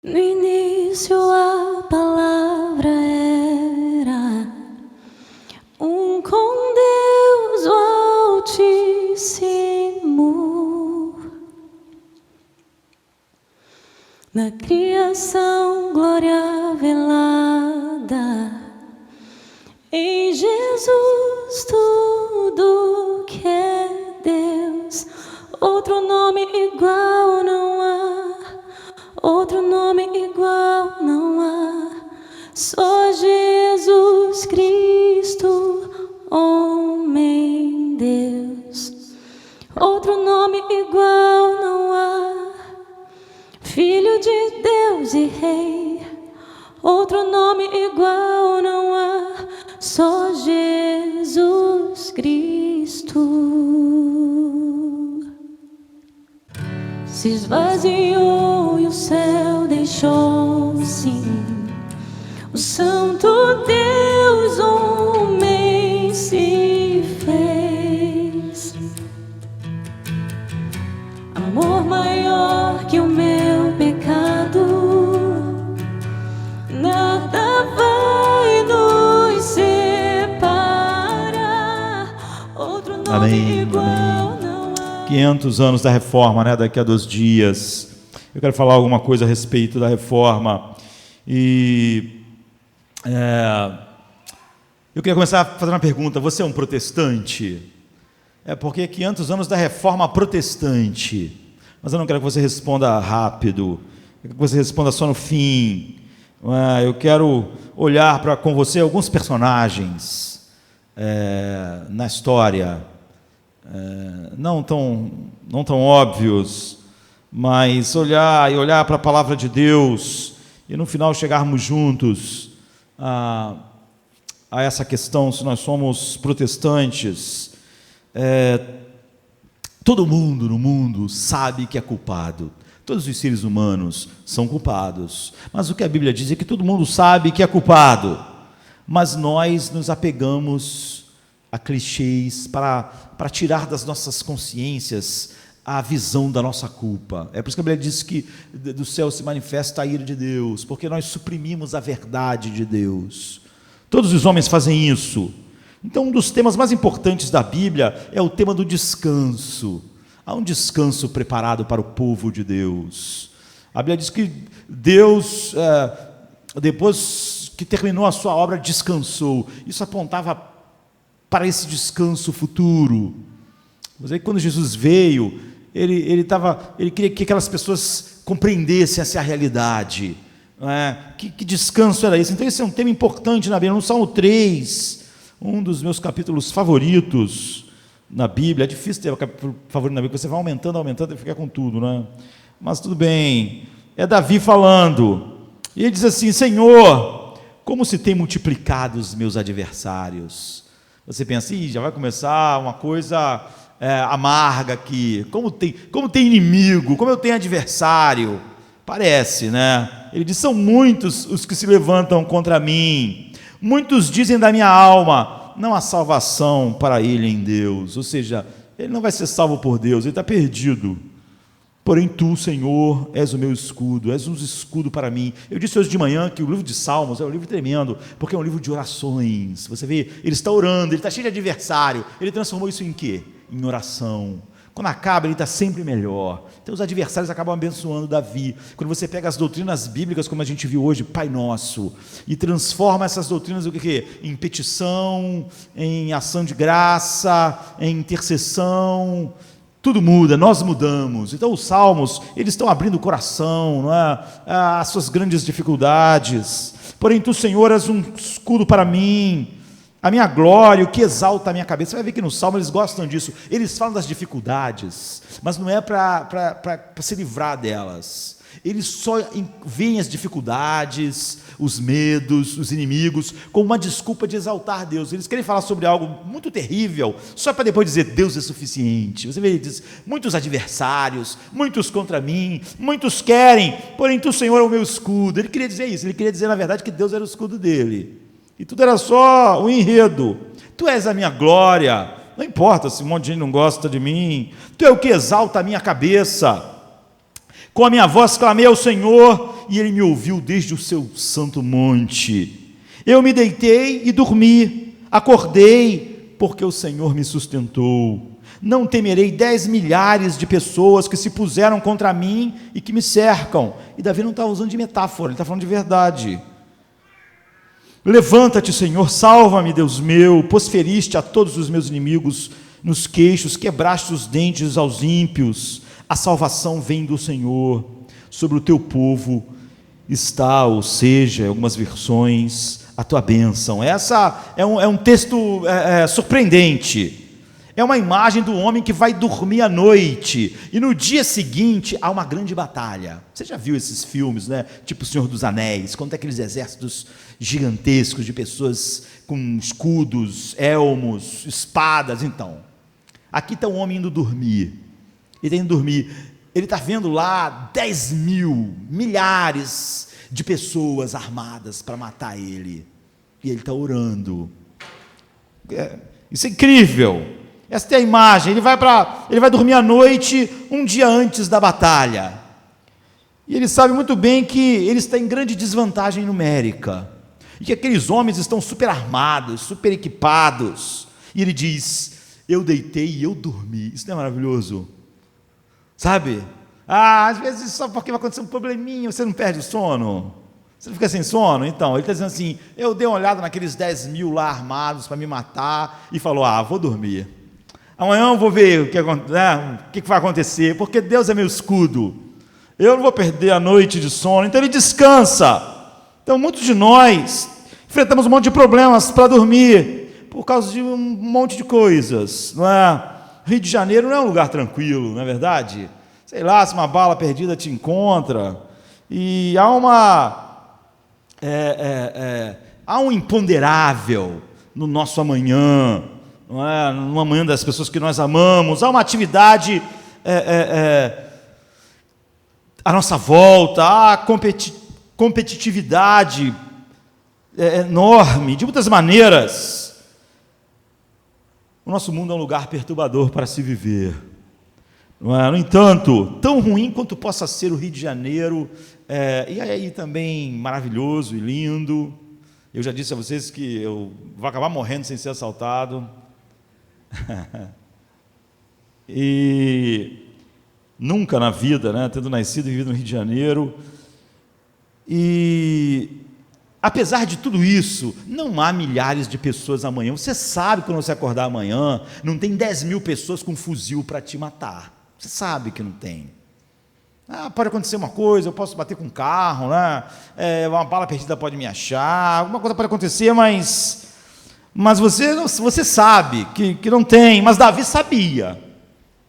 No início a palavra era com Deus o Altíssimo. Na criação glória velada, em Jesus tudo que é Deus. Outro nome igual não há, outro nome igual não há. Só Jesus Cristo, homem Deus. Outro nome igual não há. Filho de Deus e Rei. Outro nome igual não há. Só Jesus Cristo. Se esvaziou e o céu deixou, sim. O Santo Deus homem se fez. Amor maior que o meu pecado, nada vai nos separar. Outro nome Amém, igual amém. não há. 500 anos da Reforma, né? Daqui a 2 dias. Eu quero falar alguma coisa a respeito da Reforma. E eu queria começar a fazer uma pergunta. Você é um protestante? Porque 500 anos da Reforma protestante. Mas eu não quero que você responda rápido. Eu quero que você responda só no fim. Eu quero olhar com você alguns personagens na história, não tão óbvios, mas olhar para a palavra de Deus e no final chegarmos juntos a essa questão, se nós somos protestantes. Todo mundo no mundo sabe que é culpado. Todos os seres humanos são culpados. Mas o que a Bíblia diz é que todo mundo sabe que é culpado. Mas nós nos apegamos a clichês para tirar das nossas consciências a visão da nossa culpa. É por isso que a Bíblia diz que do céu se manifesta a ira de Deus, porque nós suprimimos a verdade de Deus. Todos os homens fazem isso. Então, um dos temas mais importantes da Bíblia é o tema do descanso. Há um descanso preparado para o povo de Deus. A Bíblia diz que Deus, depois que terminou a sua obra, descansou. Isso apontava para esse descanso futuro. Mas aí, quando Jesus veio, ele queria que aquelas pessoas compreendessem essa realidade. Que descanso era esse? Então, esse é um tema importante na Bíblia. No Salmo 3, um dos meus capítulos favoritos na Bíblia. É difícil ter um capítulo favorito na Bíblia, porque você vai aumentando e fica com tudo, né? Mas tudo bem. É Davi falando. E ele diz assim: Senhor, como se tem multiplicado os meus adversários. Você pensa, já vai começar uma coisa amarga aqui. Como tem inimigo, como eu tenho adversário. Parece, né? Ele diz: são muitos os que se levantam contra mim. Muitos dizem da minha alma: não há salvação para ele em Deus. Ou seja, ele não vai ser salvo por Deus, ele está perdido. Porém tu, Senhor, és o meu escudo, és um escudo para mim. Eu disse hoje de manhã que o livro de Salmos é um livro tremendo, porque é um livro de orações. Você vê, ele está orando, ele está cheio de adversário. Ele transformou isso em quê? Em oração. Quando acaba, ele está sempre melhor. Então os adversários acabam abençoando Davi. Quando você pega as doutrinas bíblicas, como a gente viu hoje, Pai Nosso, e transforma essas doutrinas em petição, em ação de graça, em intercessão, tudo muda, nós mudamos. Então os salmos, eles estão abrindo o coração, não é? As suas grandes dificuldades. Porém tu, Senhor, és um escudo para mim, a minha glória, o que exalta a minha cabeça. Você vai ver que no Salmo eles gostam disso. Eles falam das dificuldades, mas não é para se livrar delas. Eles só veem as dificuldades, os medos, os inimigos, como uma desculpa de exaltar Deus. Eles querem falar sobre algo muito terrível, só para depois dizer: Deus é suficiente. Você vê, ele diz: muitos adversários, muitos contra mim, muitos querem, porém tu, Senhor, é o meu escudo. Ele queria dizer isso, ele queria dizer na verdade que Deus era o escudo dele. E tudo era só um enredo. Tu és a minha glória. Não importa se um monte de gente não gosta de mim. Tu é o que exalta a minha cabeça. Com a minha voz clamei ao Senhor, e Ele me ouviu desde o seu santo monte. Eu me deitei e dormi, acordei, porque o Senhor me sustentou. Não temerei 10 milhares de pessoas que se puseram contra mim e que me cercam. E Davi não está usando de metáfora, ele está falando de verdade. Levanta-te, Senhor, salva-me, Deus meu, pois feriste a todos os meus inimigos nos queixos, quebraste os dentes aos ímpios. A salvação vem do Senhor, sobre o teu povo está, ou seja, em algumas versões, a tua bênção. Essa é um texto surpreendente. É uma imagem do homem que vai dormir à noite e no dia seguinte há uma grande batalha. Você já viu esses filmes, né? Tipo O Senhor dos Anéis, quando tem aqueles exércitos gigantescos de pessoas com escudos, elmos, espadas. Então, aqui está um homem indo dormir. Ele está indo dormir. Ele está vendo lá 10 mil, milhares de pessoas armadas para matar ele. E ele está orando. Isso é incrível. Esta é a imagem. Ele vai dormir à noite, um dia antes da batalha. E ele sabe muito bem que ele está em grande desvantagem numérica. E que aqueles homens estão super armados, super equipados. E ele diz: eu deitei e eu dormi. Isso não é maravilhoso? Sabe? Às vezes só porque vai acontecer um probleminha, você não perde o sono? Você não fica sem sono? Então, ele está dizendo assim: eu dei uma olhada naqueles 10 mil lá armados para me matar e falou: vou dormir. Amanhã eu vou ver o que vai acontecer, porque Deus é meu escudo. Eu não vou perder a noite de sono. Então ele descansa. Então muitos de nós enfrentamos um monte de problemas para dormir, por causa de um monte de coisas, não é? Rio de Janeiro não é um lugar tranquilo, não é verdade? Sei lá, se uma bala perdida te encontra, e há um imponderável no nosso amanhã, não é? No amanhã das pessoas que nós amamos, há uma atividade à nossa volta, há competitividade enorme, de muitas maneiras. O nosso mundo é um lugar perturbador para se viver, não é? No entanto, tão ruim quanto possa ser o Rio de Janeiro, e aí também maravilhoso e lindo. Eu já disse a vocês que eu vou acabar morrendo sem ser assaltado. E nunca na vida, né, tendo nascido e vivido no Rio de Janeiro. E apesar de tudo isso, não há milhares de pessoas amanhã. Você sabe que quando você acordar amanhã, não tem 10 mil pessoas com fuzil para te matar. Você sabe que não tem. Pode acontecer uma coisa, eu posso bater com um carro, né? Uma bala perdida pode me achar, alguma coisa pode acontecer, mas você sabe que não tem. Mas Davi sabia.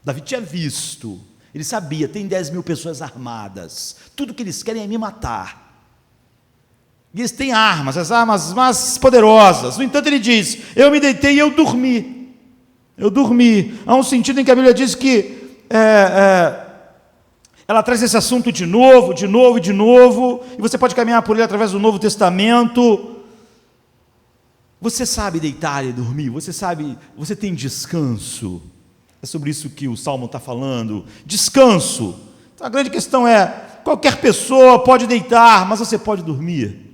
Davi tinha visto. Ele sabia, tem 10 mil pessoas armadas. Tudo que eles querem é me matar. E eles têm armas, as armas mais poderosas. No entanto, ele diz: eu me deitei e eu dormi. Eu dormi. Há um sentido em que a Bíblia diz que ela traz esse assunto de novo, e você pode caminhar por ele através do Novo Testamento. Você sabe deitar e dormir? Você tem descanso? É sobre isso que o Salmo está falando. Descanso. Então, a grande questão é: qualquer pessoa pode deitar, mas você pode dormir.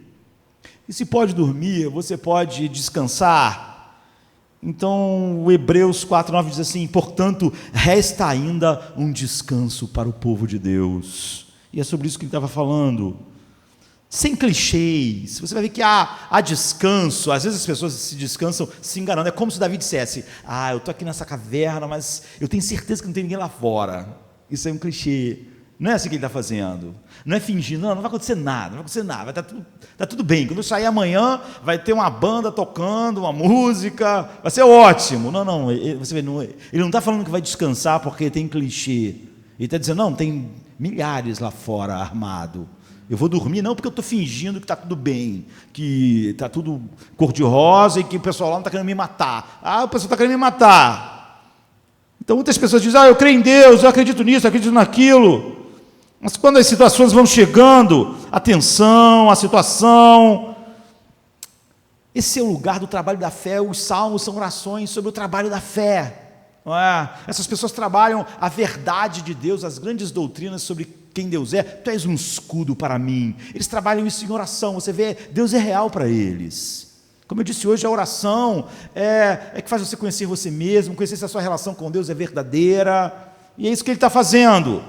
E se pode dormir, você pode descansar. Então, o Hebreus 4:9 diz assim: portanto, resta ainda um descanso para o povo de Deus. E é sobre isso que ele estava falando. Sem clichês. Você vai ver que há descanso. Às vezes as pessoas se descansam se enganando. É como se Davi dissesse: eu estou aqui nessa caverna, mas eu tenho certeza que não tem ninguém lá fora. Isso é um clichê. Não é assim que ele está fazendo. Não é fingindo: não vai acontecer nada, vai tá tudo bem. Quando eu sair amanhã, vai ter uma banda tocando, uma música, vai ser ótimo. Não, você vê, ele não está falando que vai descansar porque tem clichê. Ele está dizendo: não, tem milhares lá fora armado. Eu vou dormir não porque eu estou fingindo que está tudo bem, que está tudo cor-de-rosa e que o pessoal lá não está querendo me matar. O pessoal está querendo me matar. Então muitas pessoas dizem: eu creio em Deus, eu acredito nisso, eu acredito naquilo. Mas quando as situações vão chegando, a tensão, a situação, esse é o lugar do trabalho da fé. Os salmos são orações sobre o trabalho da fé, não é? Essas pessoas trabalham a verdade de Deus, as grandes doutrinas sobre quem Deus é, tu és um escudo para mim. Eles trabalham isso em oração, você vê, Deus é real para eles. Como eu disse hoje, a oração é que faz você conhecer você mesmo, conhecer se a sua relação com Deus é verdadeira, e é isso que Ele está fazendo.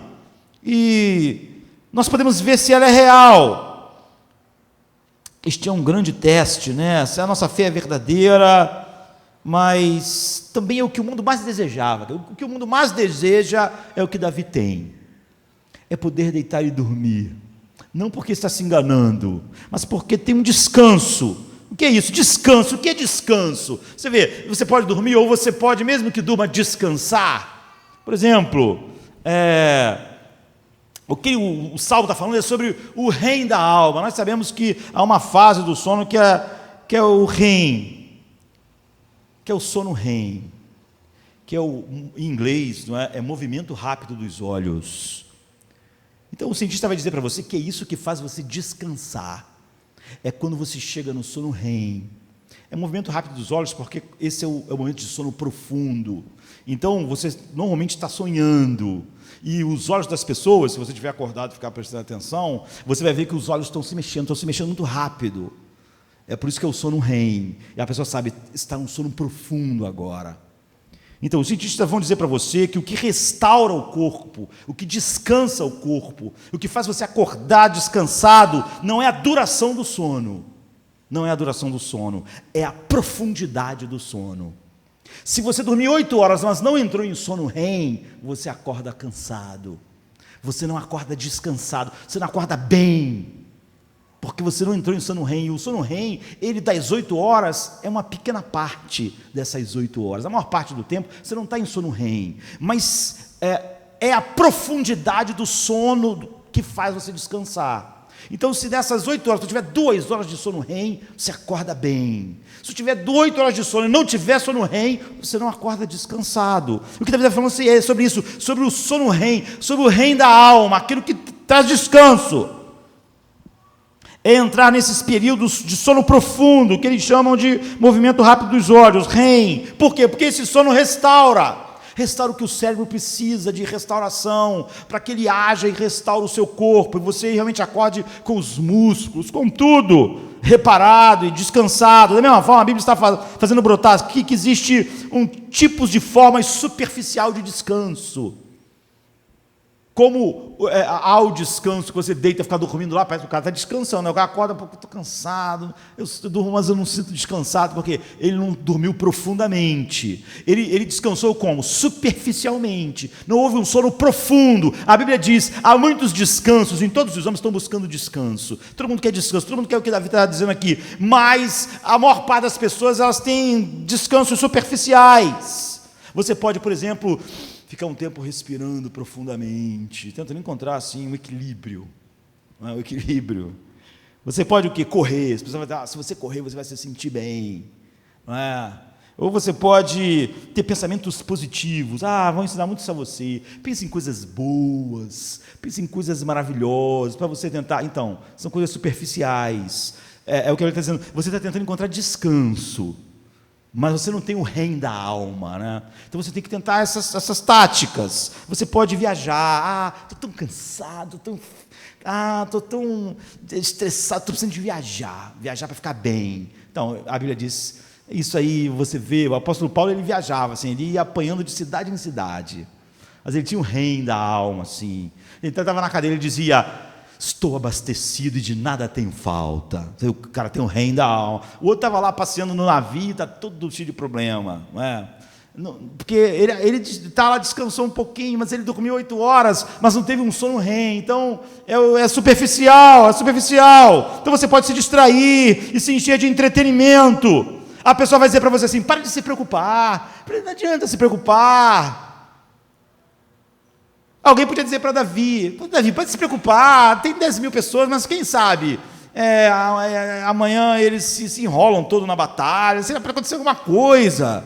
E nós podemos ver se ela é real. Este é um grande teste, né? Se a nossa fé é verdadeira, mas também é o que o mundo mais desejava. O que o mundo mais deseja é o que Davi tem. É poder deitar e dormir. Não porque está se enganando, mas porque tem um descanso. O que é isso? Descanso. O que é descanso? Você vê, você pode dormir ou você pode, mesmo que durma, descansar. Por exemplo, o que o Salmo está falando é sobre o REM da alma. Nós sabemos que há uma fase do sono que é o REM, que é o sono REM, que em inglês, não é? É movimento rápido dos olhos. Então o cientista vai dizer para você que é isso que faz você descansar. É quando você chega no sono REM. É movimento rápido dos olhos, porque esse é o momento de sono profundo. Então você normalmente está sonhando. E os olhos das pessoas, se você estiver acordado e ficar prestando atenção, você vai ver que os olhos estão se mexendo muito rápido. É por isso que é o sono REM. E a pessoa sabe, está um sono profundo agora. Então, os cientistas vão dizer para você que o que restaura o corpo, o que descansa o corpo, o que faz você acordar descansado, não é a duração do sono. Não é a duração do sono, é a profundidade do sono. Se você dormir 8 horas, mas não entrou em sono REM, você acorda cansado. Você não acorda descansado, você não acorda bem. Porque você não entrou em sono REM. E o sono REM, ele das 8 horas, é uma pequena parte dessas 8 horas. A maior parte do tempo, você não está em sono REM. Mas é a profundidade do sono que faz você descansar. Então, se dessas 8 horas, tu tiver 2 horas de sono REM, você acorda bem. Se tu tiver 8 horas de sono e não tiver sono REM, você não acorda descansado. O que Davi está falando é sobre isso, sobre o sono REM, sobre o REM da alma, aquilo que traz descanso. É entrar nesses períodos de sono profundo, que eles chamam de movimento rápido dos olhos, REM. Por quê? Porque esse sono restaura o que o cérebro precisa de restauração, para que ele haja e restaure o seu corpo, e você realmente acorde com os músculos, com tudo reparado e descansado. Da mesma forma, a Bíblia está fazendo brotar aqui que existe tipos de formas superficial de descanso. Como há o descanso, que você deita e fica dormindo lá, parece que o cara está descansando, o cara acorda, porque eu estou cansado, eu durmo, mas eu não sinto descansado, porque ele não dormiu profundamente, ele descansou como? Superficialmente, não houve um sono profundo. A Bíblia diz, há muitos descansos, em todos os homens estão buscando descanso, todo mundo quer descanso, todo mundo quer o que Davi está dizendo aqui, mas a maior parte das pessoas, elas têm descansos superficiais. Você pode, por exemplo, ficar um tempo respirando profundamente, tentando encontrar assim um equilíbrio, um equilíbrio. Você pode o quê? Correr. As pessoas vão dizer, se você correr, você vai se sentir bem, não é? Ou você pode ter pensamentos positivos. Vão ensinar muito isso a você. Pense em coisas boas, pense em coisas maravilhosas, para você tentar. Então, são coisas superficiais. É o que ele está dizendo. Você está tentando encontrar descanso, mas você não tem o REM da alma, né? Então você tem que tentar essas táticas. Você pode viajar. Estou tão cansado, estou tão estressado, estou precisando de viajar para ficar bem. Então, a Bíblia diz, isso aí você vê, o apóstolo Paulo, ele viajava, assim, ele ia apanhando de cidade em cidade. Mas ele tinha o REM da alma, assim. Ele estava na cadeira, ele dizia, estou abastecido e de nada tenho falta. O cara tem um REM da alma. O outro estava lá passeando no navio, está todo cheio de problema, não é? Porque ele está lá, descansou um pouquinho, mas ele dormiu 8 horas, mas não teve um sono REM. Então é superficial, Então você pode se distrair e se encher de entretenimento. A pessoa vai dizer para você assim, para de se preocupar, não adianta se preocupar. Alguém podia dizer para Davi, pode se preocupar, tem 10 mil pessoas, mas quem sabe, amanhã eles se enrolam todo na batalha, será para acontecer alguma coisa.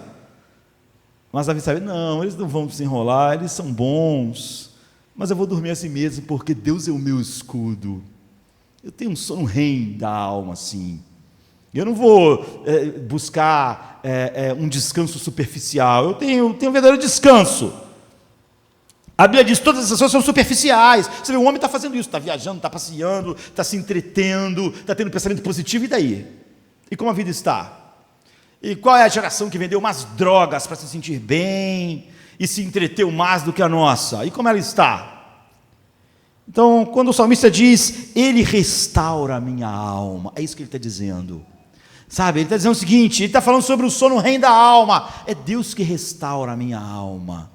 Mas Davi sabe, não, eles não vão se enrolar, eles são bons, mas eu vou dormir assim mesmo, porque Deus é o meu escudo. Eu tenho um sono REM da alma, assim. Eu não vou buscar um descanso superficial, eu tenho um verdadeiro descanso. A Bíblia diz que todas essas coisas são superficiais. Você vê, o homem está fazendo isso, está viajando, está passeando, está se entretendo, está tendo pensamento positivo, e daí? E como a vida está? E qual é a geração que vendeu mais drogas para se sentir bem e se entreteu mais do que a nossa? E como ela está? Então, quando o salmista diz, ele restaura a minha alma, é isso que ele está dizendo. Sabe, ele está dizendo o seguinte, ele está falando sobre o sono REM da alma. É Deus que restaura a minha alma.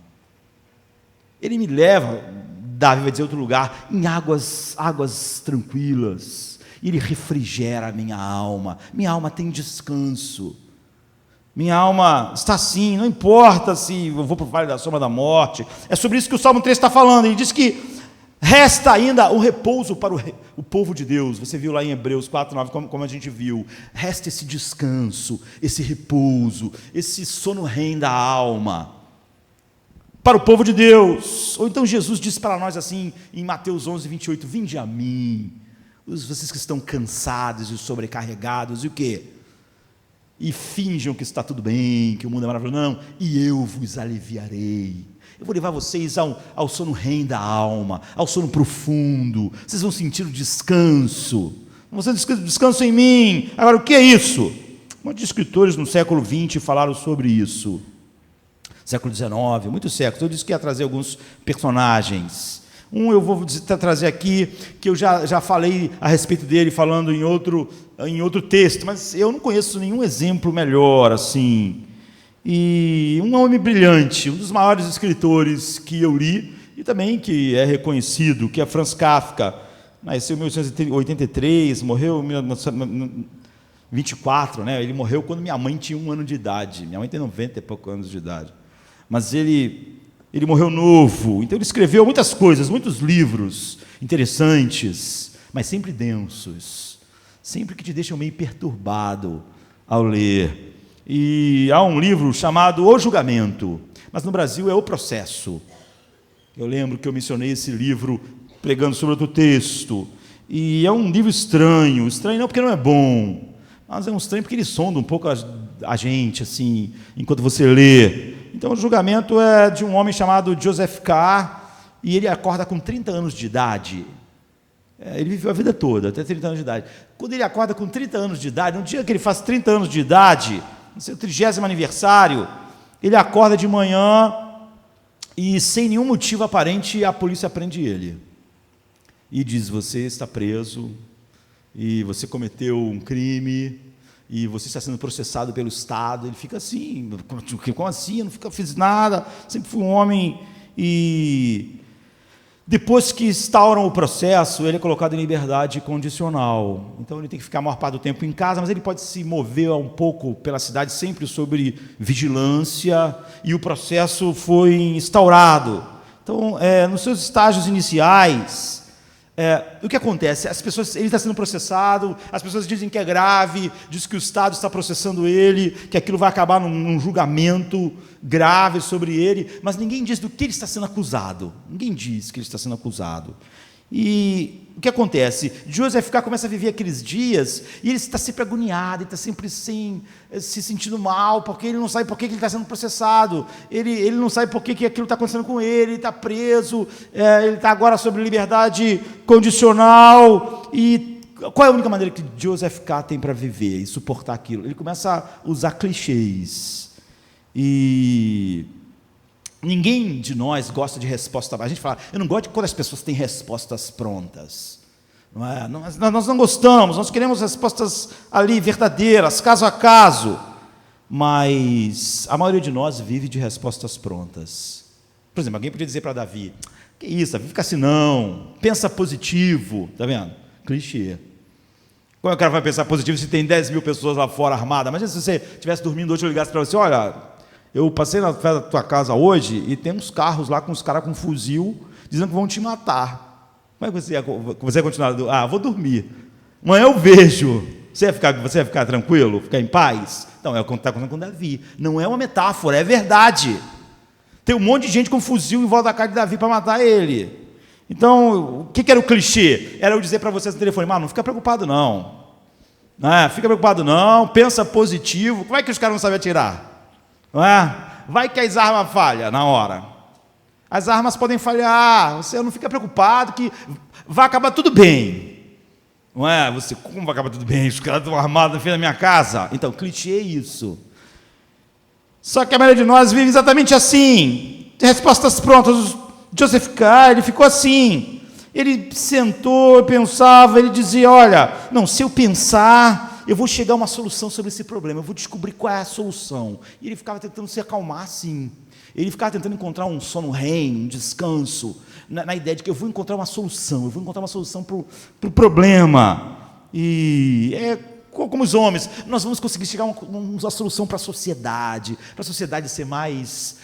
Ele me leva, Davi vai dizer em outro lugar, em águas tranquilas. Ele refrigera a minha alma. Minha alma tem descanso. Minha alma está assim, não importa se eu vou para o vale da sombra da morte. É sobre isso que o Salmo 3 está falando. Ele diz que resta ainda um repouso para o povo de Deus. Você viu lá em Hebreus 4:9, como a gente viu. Resta esse descanso, esse repouso, esse sono REM da alma para o povo de Deus. Ou então Jesus disse para nós assim, em Mateus 11:28, vinde a mim, vocês que estão cansados e sobrecarregados, e o quê? E finjam que está tudo bem, que o mundo é maravilhoso. Não, e eu vos aliviarei. Eu vou levar vocês ao sono REM da alma, ao sono profundo. Vocês vão sentir o descanso. Vocês descansam em mim. Agora, o que é isso? Muitos escritores no século XX falaram sobre isso. Século XIX, muitos séculos. Eu disse que ia trazer alguns personagens. Eu vou trazer aqui, que eu já falei a respeito dele, falando em outro texto, mas eu não conheço nenhum exemplo melhor, assim. E um homem brilhante, um dos maiores escritores que eu li, e também que é reconhecido, que é Franz Kafka. Nasceu em 1883, morreu em 1924, né? Ele morreu quando minha mãe tinha 1 ano de idade. Minha mãe tem 90 e poucos anos de idade. Mas ele morreu novo, então ele escreveu muitas coisas, muitos livros interessantes, mas sempre densos, sempre que te deixam meio perturbado ao ler. E há um livro chamado O Julgamento, mas no Brasil é O Processo. Eu lembro que eu mencionei esse livro pregando sobre outro texto, e é um livro estranho não porque não é bom, mas é um estranho porque ele sonda um pouco a gente, assim, enquanto você lê. Então, o julgamento é de um homem chamado Joseph K., e ele acorda com 30 anos de idade. Ele viveu a vida toda, até 30 anos de idade. Quando ele acorda com 30 anos de idade, no dia que ele faz 30 anos de idade, no seu 30º aniversário, ele acorda de manhã e, sem nenhum motivo aparente, a polícia prende ele. E diz, você está preso, e você cometeu um crime, e você está sendo processado pelo Estado. Ele fica assim, como assim? Eu não fiz nada, sempre fui um homem. E depois que instauram o processo, ele é colocado em liberdade condicional. Então ele tem que ficar a maior parte do tempo em casa, mas ele pode se mover um pouco pela cidade, sempre sobre vigilância, e o processo foi instaurado. Então, nos seus estágios iniciais, o que acontece? Ele está sendo processado, as pessoas dizem que é grave, diz que o Estado está processando ele, que aquilo vai acabar num julgamento grave sobre ele, mas ninguém diz do que ele está sendo acusado. Ninguém diz que ele está sendo acusado. E o que acontece? Joseph K. começa a viver aqueles dias e ele está sempre agoniado, ele está sempre se sentindo mal, porque ele não sabe por que ele está sendo processado, ele não sabe por que aquilo está acontecendo com ele está preso, ele está agora sob liberdade condicional. E qual é a única maneira que Joseph K. tem para viver e suportar aquilo? Ele começa a usar clichês. E ninguém de nós gosta de resposta. A gente fala, eu não gosto de quando as pessoas têm respostas prontas. Não é? Nós não gostamos, nós queremos respostas ali verdadeiras, caso a caso. Mas a maioria de nós vive de respostas prontas. Por exemplo, alguém podia dizer para Davi, que isso, Davi, fica assim não, pensa positivo, está vendo? Clichê. Como é que o cara vai pensar positivo se tem 10 mil pessoas lá fora armadas? Imagina se você estivesse dormindo hoje e eu ligasse para você, olha, eu passei na festa da tua casa hoje e tem uns carros lá com os caras com fuzil dizendo que vão te matar. Como é que você ia continuar? Vou dormir. Amanhã eu vejo. Você ia ficar tranquilo? Ficar em paz? Não, é o que está acontecendo com Davi. Não é uma metáfora, é verdade. Tem um monte de gente com fuzil em volta da casa de Davi para matar ele. Então, o que era o clichê? Era eu dizer para vocês no telefone, não fica preocupado não. Fica preocupado não, pensa positivo. Como é que os caras não sabem atirar? Não é? Vai que as armas falham na hora. As armas podem falhar, você não fica preocupado que vai acabar tudo bem. Não é? Você, como vai acabar tudo bem? Os caras estão armados na frente da minha casa. Então, clichê é isso. Só que a maioria de nós vive exatamente assim. Respostas prontas. Joseph K., ele ficou assim. Ele sentou, pensava, ele dizia, olha, não, se eu pensar, eu vou chegar a uma solução sobre esse problema, eu vou descobrir qual é a solução. E ele ficava tentando se acalmar assim. Ele ficava tentando encontrar um sono REM, um descanso, na ideia de que eu vou encontrar uma solução, para o problema. E é como os homens, nós vamos conseguir chegar a uma solução para a sociedade ser mais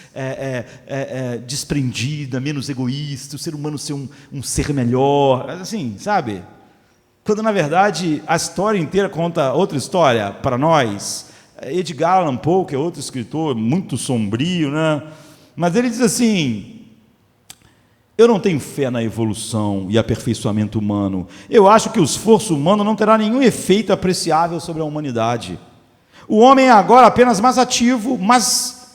desprendida, menos egoísta, o ser humano ser um ser melhor, assim, sabe? Quando, na verdade, a história inteira conta outra história para nós. Edgar Allan Poe, que é outro escritor muito sombrio, né? Mas ele diz assim, eu não tenho fé na evolução e aperfeiçoamento humano. Eu acho que o esforço humano não terá nenhum efeito apreciável sobre a humanidade. O homem é agora apenas mais ativo, mas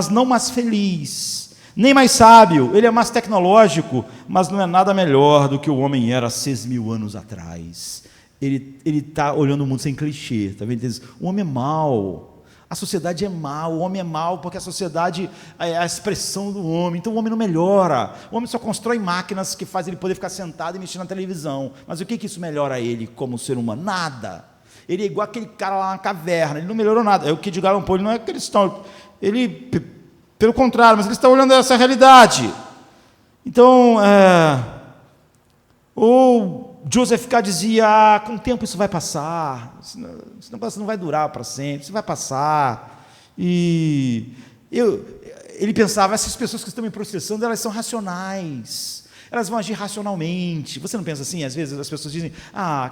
não mais feliz, nem mais sábio. Ele é mais tecnológico, mas não é nada melhor do que o homem era 6.000 anos atrás. Ele está olhando o mundo sem clichê, tá vendo? Ele diz, o homem é mau, a sociedade é mau, o homem é mau porque a sociedade é a expressão do homem, então o homem não melhora, o homem só constrói máquinas que fazem ele poder ficar sentado e mexer na televisão, mas o que isso melhora ele como ser humano? Nada. Ele é igual aquele cara lá na caverna, ele não melhorou nada. É o que Edgar Allan Poe, ele não é cristão, ele, pelo contrário, mas ele está olhando essa realidade. Então, Joseph K. dizia, com o tempo isso vai passar, esse negócio não vai durar para sempre, isso vai passar. E ele pensava, essas pessoas que estão me processando, elas são racionais, elas vão agir racionalmente. Você não pensa assim? Às vezes as pessoas dizem,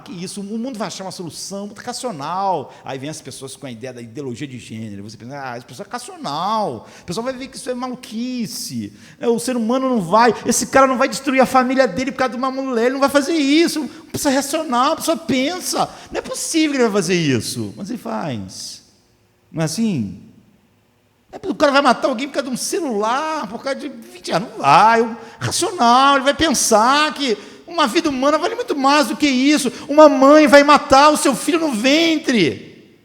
que isso, o mundo vai achar uma solução muito racional. Aí vem as pessoas com a ideia da ideologia de gênero, você pensa, essa pessoa é racional, o pessoal vai ver que isso é maluquice, o ser humano não vai, esse cara não vai destruir a família dele por causa de uma mulher, ele não vai fazer isso, uma pessoa racional, a pessoa pensa, não é possível que ele vai fazer isso, mas ele faz. Não é assim? O cara vai matar alguém por causa de um celular, por causa de 20 anos, não vai, racional, ele vai pensar que uma vida humana vale muito mais do que isso. Uma mãe vai matar o seu filho no ventre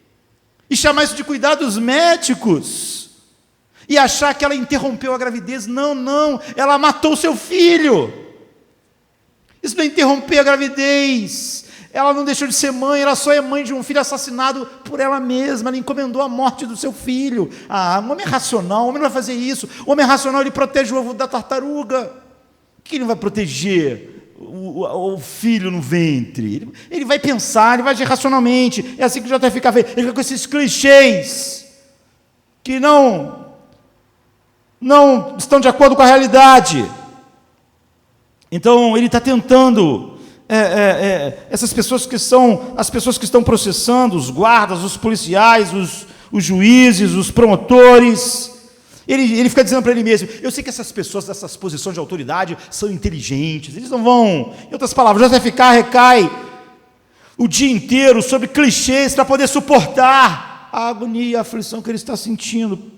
e chamar isso de cuidados médicos e achar que ela interrompeu a gravidez. Não, ela matou o seu filho. Isso não é interromper a gravidez. Ela não deixou de ser mãe, ela só é mãe de um filho assassinado por ela mesma, ela encomendou a morte do seu filho. O homem é racional, o homem não vai fazer isso. O homem é racional, ele protege o ovo da tartaruga. Por que ele não vai proteger o filho no ventre? Ele vai pensar, ele vai agir racionalmente. É assim que o JFK fez. Ele fica com esses clichês que não estão de acordo com a realidade. Então, ele está tentando... essas pessoas que são as pessoas que estão processando, os guardas, os policiais, os juízes, os promotores, ele fica dizendo para ele mesmo, eu sei que essas pessoas dessas posições de autoridade são inteligentes, eles não vão, em outras palavras, JFK recai o dia inteiro sobre clichês para poder suportar a agonia, a aflição que ele está sentindo.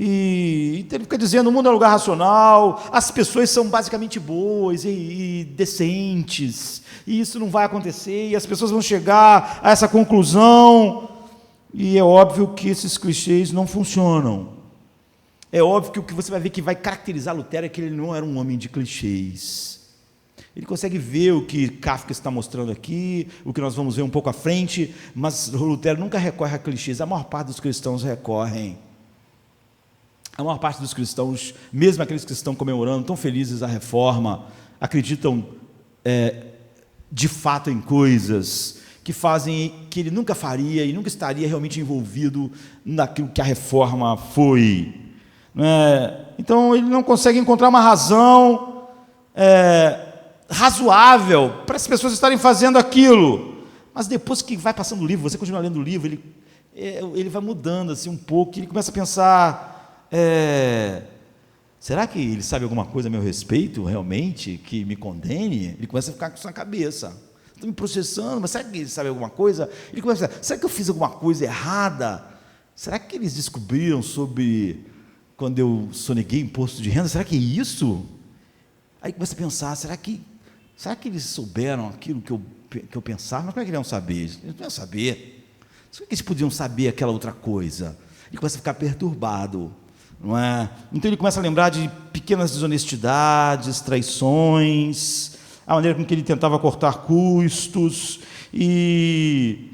E ele fica dizendo, o mundo é um lugar racional, as pessoas são basicamente boas e decentes, e isso não vai acontecer, e as pessoas vão chegar a essa conclusão, e é óbvio que esses clichês não funcionam. É óbvio que o que você vai ver que vai caracterizar Lutero é que ele não era um homem de clichês. Ele consegue ver o que Kafka está mostrando aqui, o que nós vamos ver um pouco à frente, mas Lutero nunca recorre a clichês, a maior parte dos cristãos recorrem. A maior parte dos cristãos, mesmo aqueles que estão comemorando, tão felizes a reforma, acreditam de fato em coisas que fazem que ele nunca faria e nunca estaria realmente envolvido naquilo que a reforma foi. Então ele não consegue encontrar uma razão razoável para as pessoas estarem fazendo aquilo. Mas depois que vai passando o livro, você continua lendo o livro, ele vai mudando assim um pouco, ele começa a pensar... será que ele sabe alguma coisa a meu respeito, realmente, que me condene? Ele começa a ficar com isso na cabeça. Estou me processando, mas será que ele sabe alguma coisa? Ele começa a pensar, será que eu fiz alguma coisa errada? Será que eles descobriram sobre quando eu soneguei imposto de renda? Será que é isso? Aí começa a pensar, será que eles souberam aquilo que eu pensava? Mas como é que eles iam saber? Eles não iam saber. Será que eles podiam saber aquela outra coisa? Ele começa a ficar perturbado, não é? Então ele começa a lembrar de pequenas desonestidades, traições, a maneira com que ele tentava cortar custos, e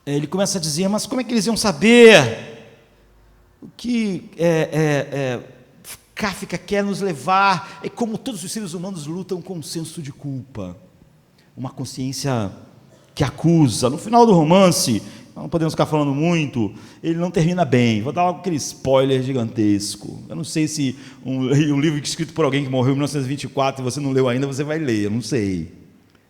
ele começa a dizer, mas como é que eles iam saber? O que Kafka quer nos levar é como todos os seres humanos lutam com um senso de culpa, uma consciência que acusa. No final do romance, não podemos ficar falando muito, ele não termina bem. Vou dar logo aquele spoiler gigantesco. Eu não sei se um livro escrito por alguém que morreu em 1924 e você não leu ainda, você vai ler, eu não sei.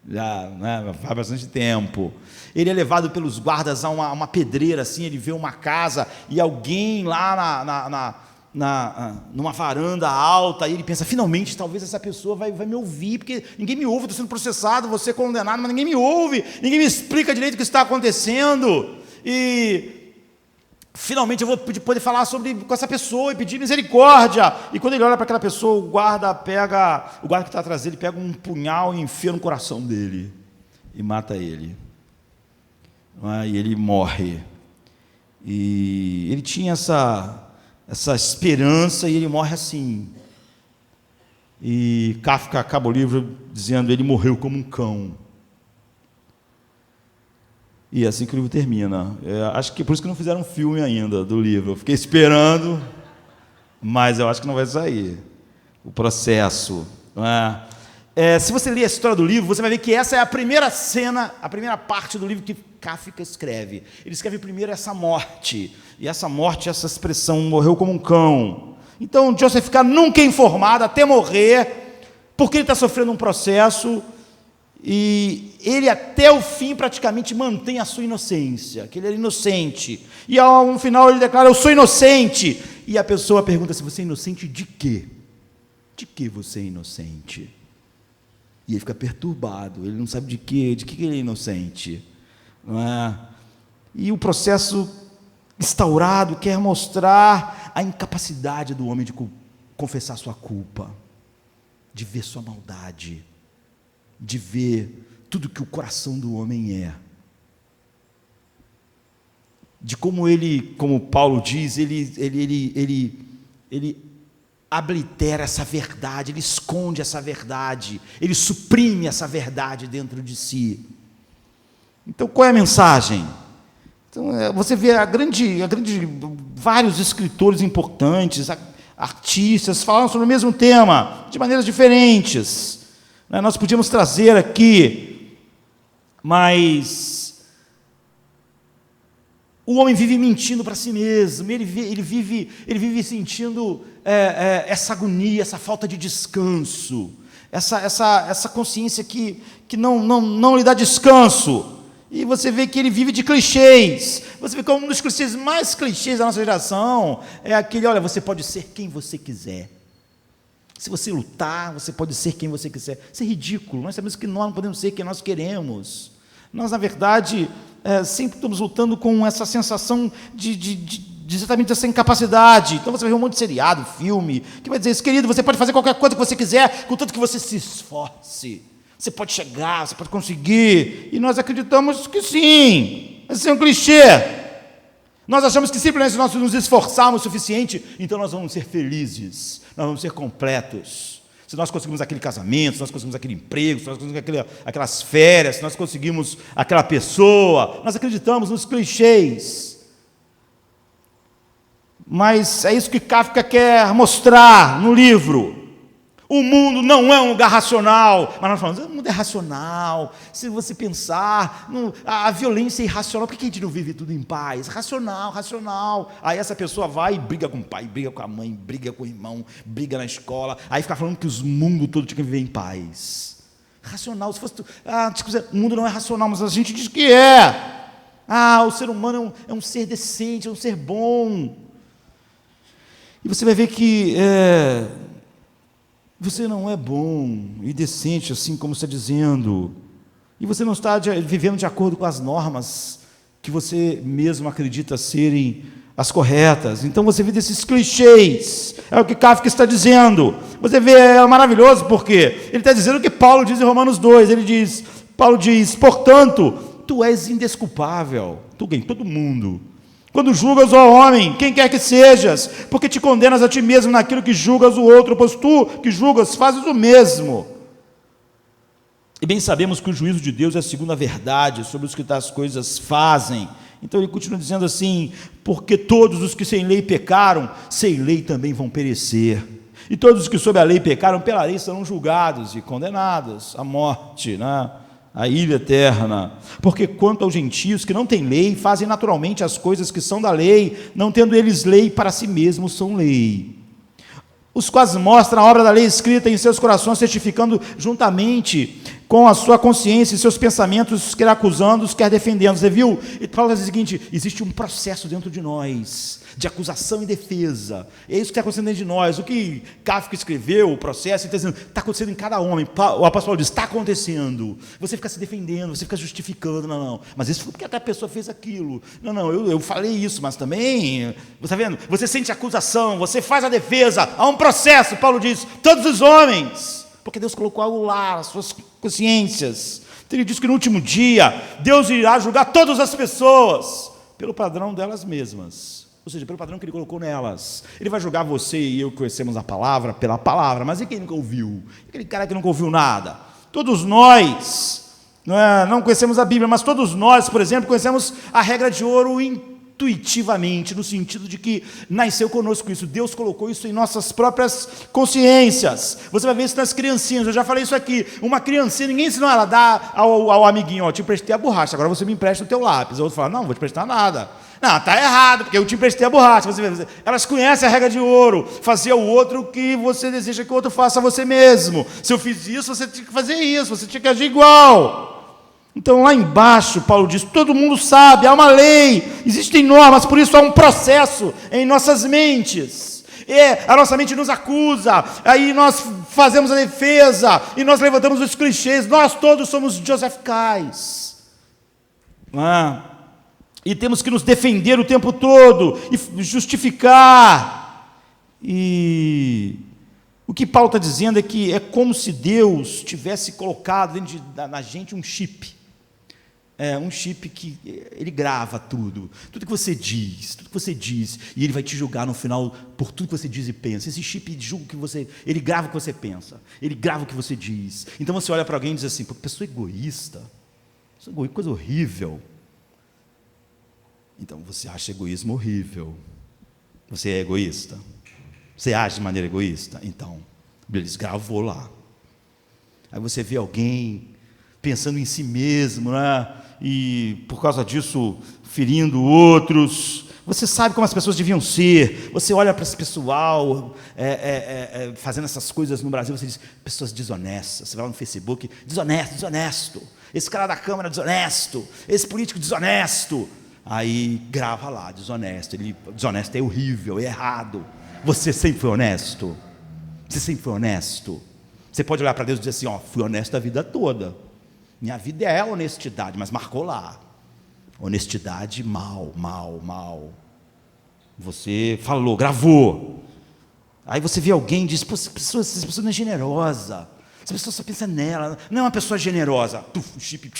Já, né, faz bastante tempo. Ele é levado pelos guardas a uma pedreira, assim, ele vê uma casa e alguém lá numa varanda alta, e ele pensa, finalmente, talvez essa pessoa vai me ouvir, porque ninguém me ouve, estou sendo processado, vou ser condenado, mas ninguém me ouve, ninguém me explica direito o que está acontecendo, e finalmente eu vou poder falar com essa pessoa e pedir misericórdia. E quando ele olha para aquela pessoa, o guarda que está atrás dele pega um punhal e enfia no coração dele e mata ele. E ele morre. E ele tinha essa esperança e ele morre assim. E Kafka acaba o livro dizendo, ele morreu como um cão. E é assim que o livro termina. Acho que por isso que não fizeram um filme ainda do livro. Eu fiquei esperando, mas eu acho que não vai sair. O processo. Não é? Se você ler a história do livro, você vai ver que essa é a primeira cena, a primeira parte do livro que Kafka escreve. Ele escreve primeiro essa morte. E essa morte, essa expressão, morreu como um cão. Então, Joseph K. nunca é informado até morrer, porque ele está sofrendo um processo. E ele até o fim praticamente mantém a sua inocência, que ele era inocente. E ao final ele declara, eu sou inocente. E a pessoa pergunta, se você é inocente de quê? De que você é inocente? E ele fica perturbado, ele não sabe de que ele é inocente. Não é? E o processo instaurado quer mostrar a incapacidade do homem de confessar sua culpa, de ver sua maldade, de ver tudo que o coração do homem é, de como ele, como Paulo diz, ele oblitera essa verdade, ele esconde essa verdade, ele suprime essa verdade dentro de si. Então, qual é a mensagem? Então, você vê vários escritores importantes, artistas, falando sobre o mesmo tema, de maneiras diferentes. Nós podíamos trazer aqui, mas o homem vive mentindo para si mesmo, ele vive sentindo essa agonia, essa falta de descanso, essa consciência que não lhe dá descanso. E você vê que ele vive de clichês. Você vê como um dos clichês mais clichês da nossa geração é aquele, olha, você pode ser quem você quiser. Se você lutar, você pode ser quem você quiser. Isso é ridículo. Nós sabemos que nós não podemos ser quem nós queremos. Nós, na verdade, sempre estamos lutando com essa sensação de exatamente essa incapacidade. Então você vai ver um monte de seriado, filme, que vai dizer isso, querido, você pode fazer qualquer coisa que você quiser, contanto que você se esforce. Você pode chegar, você pode conseguir. E nós acreditamos que sim. Esse é um clichê. Nós achamos que simplesmente se nós nos esforçarmos o suficiente, então nós vamos ser felizes, nós vamos ser completos. Se nós conseguimos aquele casamento, se nós conseguimos aquele emprego, se nós conseguimos aquelas férias, se nós conseguimos aquela pessoa, nós acreditamos nos clichês. Mas é isso que Kafka quer mostrar no livro. O mundo não é um lugar racional, mas nós falamos, o mundo é racional. Se você pensar, a violência é irracional, por que a gente não vive tudo em paz? Racional. Aí essa pessoa vai e briga com o pai, briga com a mãe, briga com o irmão, briga na escola, aí fica falando que o mundo todo tinha que viver em paz. Racional, se fosse... o mundo não é racional, mas a gente diz que é. O ser humano é um ser decente, é um ser bom. E você vai ver que... você não é bom e decente, assim como está dizendo, e você não está vivendo de acordo com as normas que você mesmo acredita serem as corretas. Então você vê desses clichês, é o que Kafka está dizendo. Você vê, é maravilhoso, porque ele está dizendo o que Paulo diz em Romanos 2, Paulo diz, portanto, tu és indesculpável, tu quem? Todo mundo. Quando julgas, ó homem, quem quer que sejas, porque te condenas a ti mesmo naquilo que julgas o outro, pois tu que julgas fazes o mesmo. E bem sabemos que o juízo de Deus é segundo a verdade sobre os que tais coisas fazem. Então ele continua dizendo assim, porque todos os que sem lei pecaram, sem lei também vão perecer. E todos os que sob a lei pecaram, pela lei serão julgados e condenados à morte, né? A ira eterna. Porque quanto aos gentios que não têm lei, fazem naturalmente as coisas que são da lei, não tendo eles lei, para si mesmos são lei. Os quais mostram a obra da lei escrita em seus corações, certificando juntamente com a sua consciência e seus pensamentos, quer acusando-os, quer defendendo. Você viu? E Paulo diz o seguinte, existe um processo dentro de nós, de acusação e defesa. É isso que está acontecendo dentro de nós. O que Kafka escreveu, o processo, ele está dizendo, está acontecendo em cada homem. O apóstolo Paulo diz, está acontecendo. Você fica se defendendo, você fica justificando, não. Mas isso foi porque aquela pessoa fez aquilo. Não, eu falei isso, mas também, você está vendo? Você sente acusação, você faz a defesa, há um processo, Paulo diz, todos os homens, porque Deus colocou algo lá, as suas consciências. Então ele diz que no último dia, Deus irá julgar todas as pessoas, pelo padrão delas mesmas. Ou seja, pelo padrão que Ele colocou nelas. Ele vai julgar você e eu que conhecemos a palavra pela palavra, mas e quem nunca ouviu? Aquele cara que nunca ouviu nada? Todos nós, não conhecemos a Bíblia, mas todos nós, por exemplo, conhecemos a regra de ouro intuitivamente, no sentido de que nasceu conosco isso, Deus colocou isso em nossas próprias consciências. Você vai ver isso nas criancinhas, eu já falei isso aqui, uma criancinha, ninguém ensinou ela a dar ao amiguinho, ó, te emprestei a borracha, agora você me empresta o teu lápis. O outro fala, não, vou te emprestar nada. Não, está errado, porque eu te emprestei a borracha. Elas conhecem a regra de ouro, fazer ao outro o que você deseja que o outro faça a você mesmo. Se eu fiz isso, você tinha que fazer isso, você tinha que agir igual. Então, lá embaixo, Paulo diz, todo mundo sabe, há uma lei, existem normas, por isso há um processo em nossas mentes. A nossa mente nos acusa, aí nós fazemos a defesa, e nós levantamos os clichês, nós todos somos Joseph Kais. E temos que nos defender o tempo todo, e justificar. E o que Paulo está dizendo é que é como se Deus tivesse colocado dentro na gente um chip. Um chip que ele grava tudo que você diz, e ele vai te julgar no final por tudo que você diz e pensa. Esse chip julga ele grava o que você pensa, ele grava o que você diz. Então você olha para alguém e diz assim, pessoa egoísta, coisa horrível. Então você acha egoísmo horrível, você é egoísta, você age de maneira egoísta, então eles gravou lá. Aí você vê alguém pensando em si mesmo, né? E por causa disso ferindo outros. Você sabe como as pessoas deviam ser. Você olha para esse pessoal fazendo essas coisas no Brasil, você diz, pessoas desonestas. Você vai lá no Facebook, desonesto. Esse cara da Câmara desonesto. Esse político desonesto. Aí grava lá, desonesto. Desonesto é horrível, é errado. Você sempre foi honesto? Você sempre foi honesto? Você pode olhar para Deus e dizer assim, fui honesto a vida toda. Minha vida é honestidade, mas marcou lá. Honestidade, mal. Você falou, gravou. Aí você vê alguém e diz, essa pessoa não é generosa. Essa pessoa só pensa nela. Não é uma pessoa generosa. O chip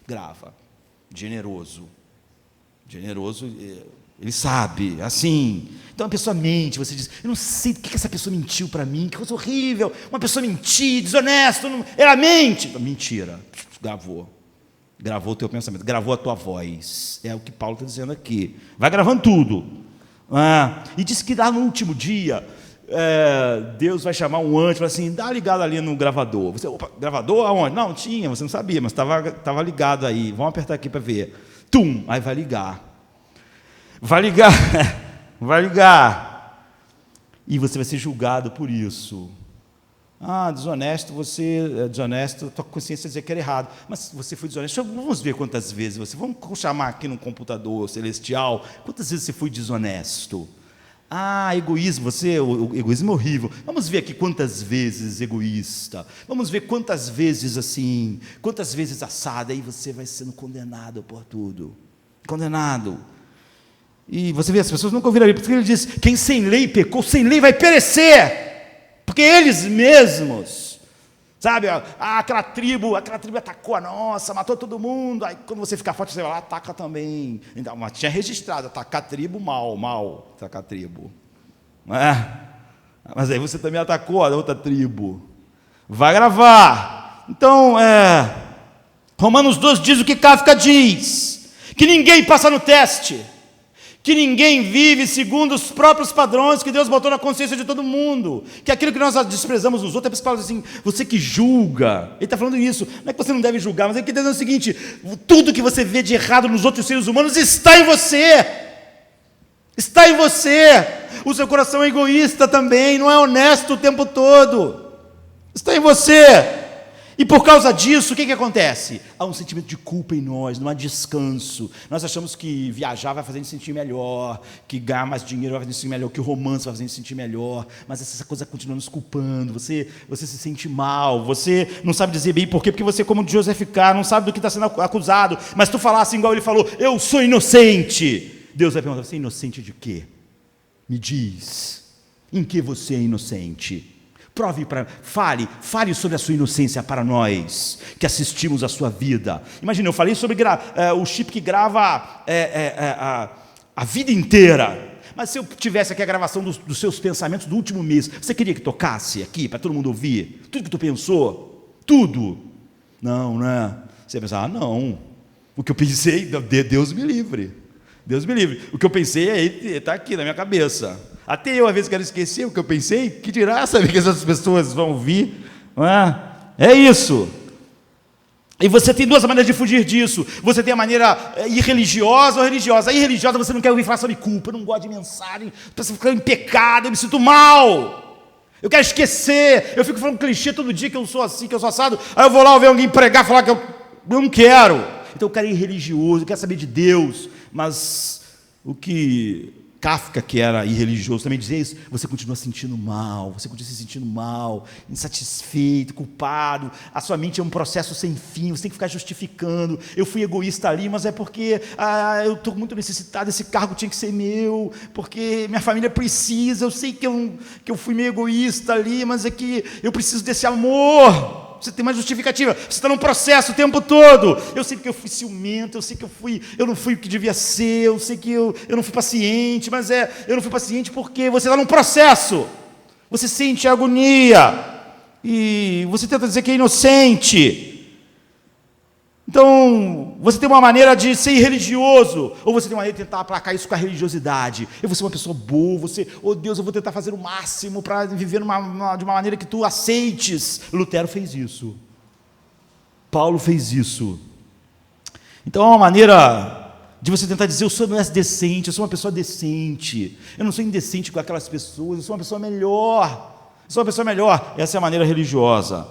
grava. Generoso, ele sabe, assim. Então a pessoa mente, você diz, eu não sei por que essa pessoa mentiu para mim, que coisa horrível, uma pessoa mentir, desonesto, ela mente. Mentira, gravou o teu pensamento, gravou a tua voz, é o que Paulo está dizendo aqui, vai gravando tudo. E diz que lá no último dia, Deus vai chamar um anjo e fala assim, dá ligado ali no gravador. Você, opa, gravador aonde? Não, tinha, você não sabia, mas estava ligado aí, vamos apertar aqui para ver. Tum, aí vai ligar. E você vai ser julgado por isso. Desonesto, tua consciência dizia que era errado, mas você foi desonesto. Vamos ver quantas vezes vamos chamar aqui no computador celestial, quantas vezes você foi desonesto. Egoísmo, o egoísmo é horrível. Vamos ver aqui quantas vezes egoísta. Vamos ver quantas vezes assim, quantas vezes assado. Aí você vai sendo condenado por tudo. Condenado. E você vê, as pessoas nunca ouviram a Bíblia, porque ele diz, quem sem lei pecou, sem lei vai perecer, porque eles mesmos, sabe, aquela tribo atacou a nossa, matou todo mundo, aí quando você fica forte, você vai lá, ataca também. Então, mas tinha registrado, atacar a tribo, mal, atacar a tribo, não é? Mas aí você também atacou a outra tribo, vai gravar. Então, Romanos 12 diz o que Kafka diz, que ninguém passa no teste, que ninguém vive segundo os próprios padrões que Deus botou na consciência de todo mundo, que aquilo que nós desprezamos nos outros, é para falar assim, você que julga, ele está falando isso, não é que você não deve julgar, mas ele está dizendo o seguinte, tudo que você vê de errado nos outros seres humanos está em você, o seu coração é egoísta também, não é honesto o tempo todo, está em você. E por causa disso, o que acontece? Há um sentimento de culpa em nós, não há descanso. Nós achamos que viajar vai fazer a gente sentir melhor, que ganhar mais dinheiro vai fazer a gente sentir melhor, que o romance vai fazer a gente sentir melhor, mas essa coisa continua nos culpando, você se sente mal, você não sabe dizer bem por quê, porque você, como Joseph K., não sabe do que está sendo acusado, mas tu falar assim igual ele falou, eu sou inocente. Deus vai perguntar, você é inocente de quê? Me diz, em que você é inocente? Prove fale sobre a sua inocência para nós, que assistimos a sua vida. Imagina, eu falei sobre o chip que grava a vida inteira. Mas se eu tivesse aqui a gravação dos seus pensamentos do último mês, você queria que tocasse aqui, para todo mundo ouvir? Tudo que tu pensou? Tudo? Não, né? Você ia pensar, não. O que eu pensei, Deus me livre. Deus me livre. O que eu pensei está aqui na minha cabeça. Até eu, às vezes, quero esquecer o que eu pensei, que dirá saber que essas pessoas vão ouvir, não é? É isso. E você tem duas maneiras de fugir disso. Você tem a maneira irreligiosa ou religiosa. A irreligiosa, você não quer ouvir falar sobre culpa, eu não gosto de mensagem, você fica em pecado, eu me sinto mal, eu quero esquecer, eu fico falando clichê todo dia que eu sou assim, que eu sou assado, aí eu vou lá ouvir alguém pregar, falar que eu não quero. Então eu quero ir religioso, eu quero saber de Deus, mas o que Kafka, que era irreligioso, também dizia isso, você continua sentindo mal, você continua se sentindo mal, insatisfeito, culpado, a sua mente é um processo sem fim, você tem que ficar justificando, eu fui egoísta ali, mas é porque eu estou muito necessitado, esse cargo tinha que ser meu, porque minha família precisa, eu sei que eu fui meio egoísta ali, mas é que eu preciso desse amor. Você tem mais justificativa, você está num processo o tempo todo, eu sei que eu fui ciumento, eu sei que eu não fui o que devia ser, eu sei que eu não fui paciente, mas eu não fui paciente porque você está num processo, você sente agonia, e você tenta dizer que é inocente. Então, você tem uma maneira de ser irreligioso, ou você tem uma maneira de tentar aplacar isso com a religiosidade. Eu vou ser uma pessoa boa, oh Deus, eu vou tentar fazer o máximo para viver de uma maneira que tu aceites. Lutero fez isso. Paulo fez isso. Então, é uma maneira de você tentar dizer, eu sou mais decente, eu sou uma pessoa decente. Eu não sou indecente com aquelas pessoas, eu sou uma pessoa melhor. Eu sou uma pessoa melhor. Essa é a maneira religiosa.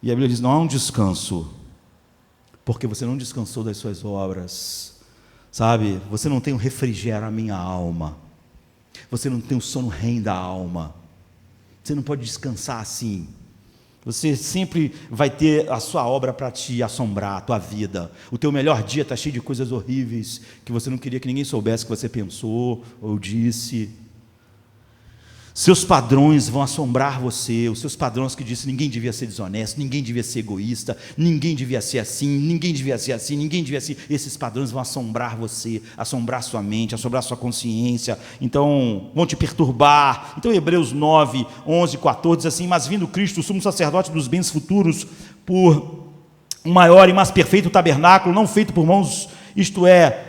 E a Bíblia diz, não há um descanso, porque você não descansou das suas obras, sabe? Você não tem um refrigério à minha alma, você não tem o sono REM da alma, você não pode descansar assim, você sempre vai ter a sua obra para te assombrar, a tua vida, o teu melhor dia está cheio de coisas horríveis, que você não queria que ninguém soubesse que você pensou, ou disse. Seus padrões vão assombrar você, os seus padrões que dizem ninguém devia ser desonesto, ninguém devia ser egoísta, ninguém devia ser assim, ninguém devia ser assim, ninguém devia ser... Esses padrões vão assombrar você, assombrar sua mente, assombrar sua consciência, então vão te perturbar. Então Hebreus 9, 11, 14 diz assim, mas vindo Cristo, o sumo sacerdote dos bens futuros, por um maior e mais perfeito tabernáculo, não feito por mãos, isto é,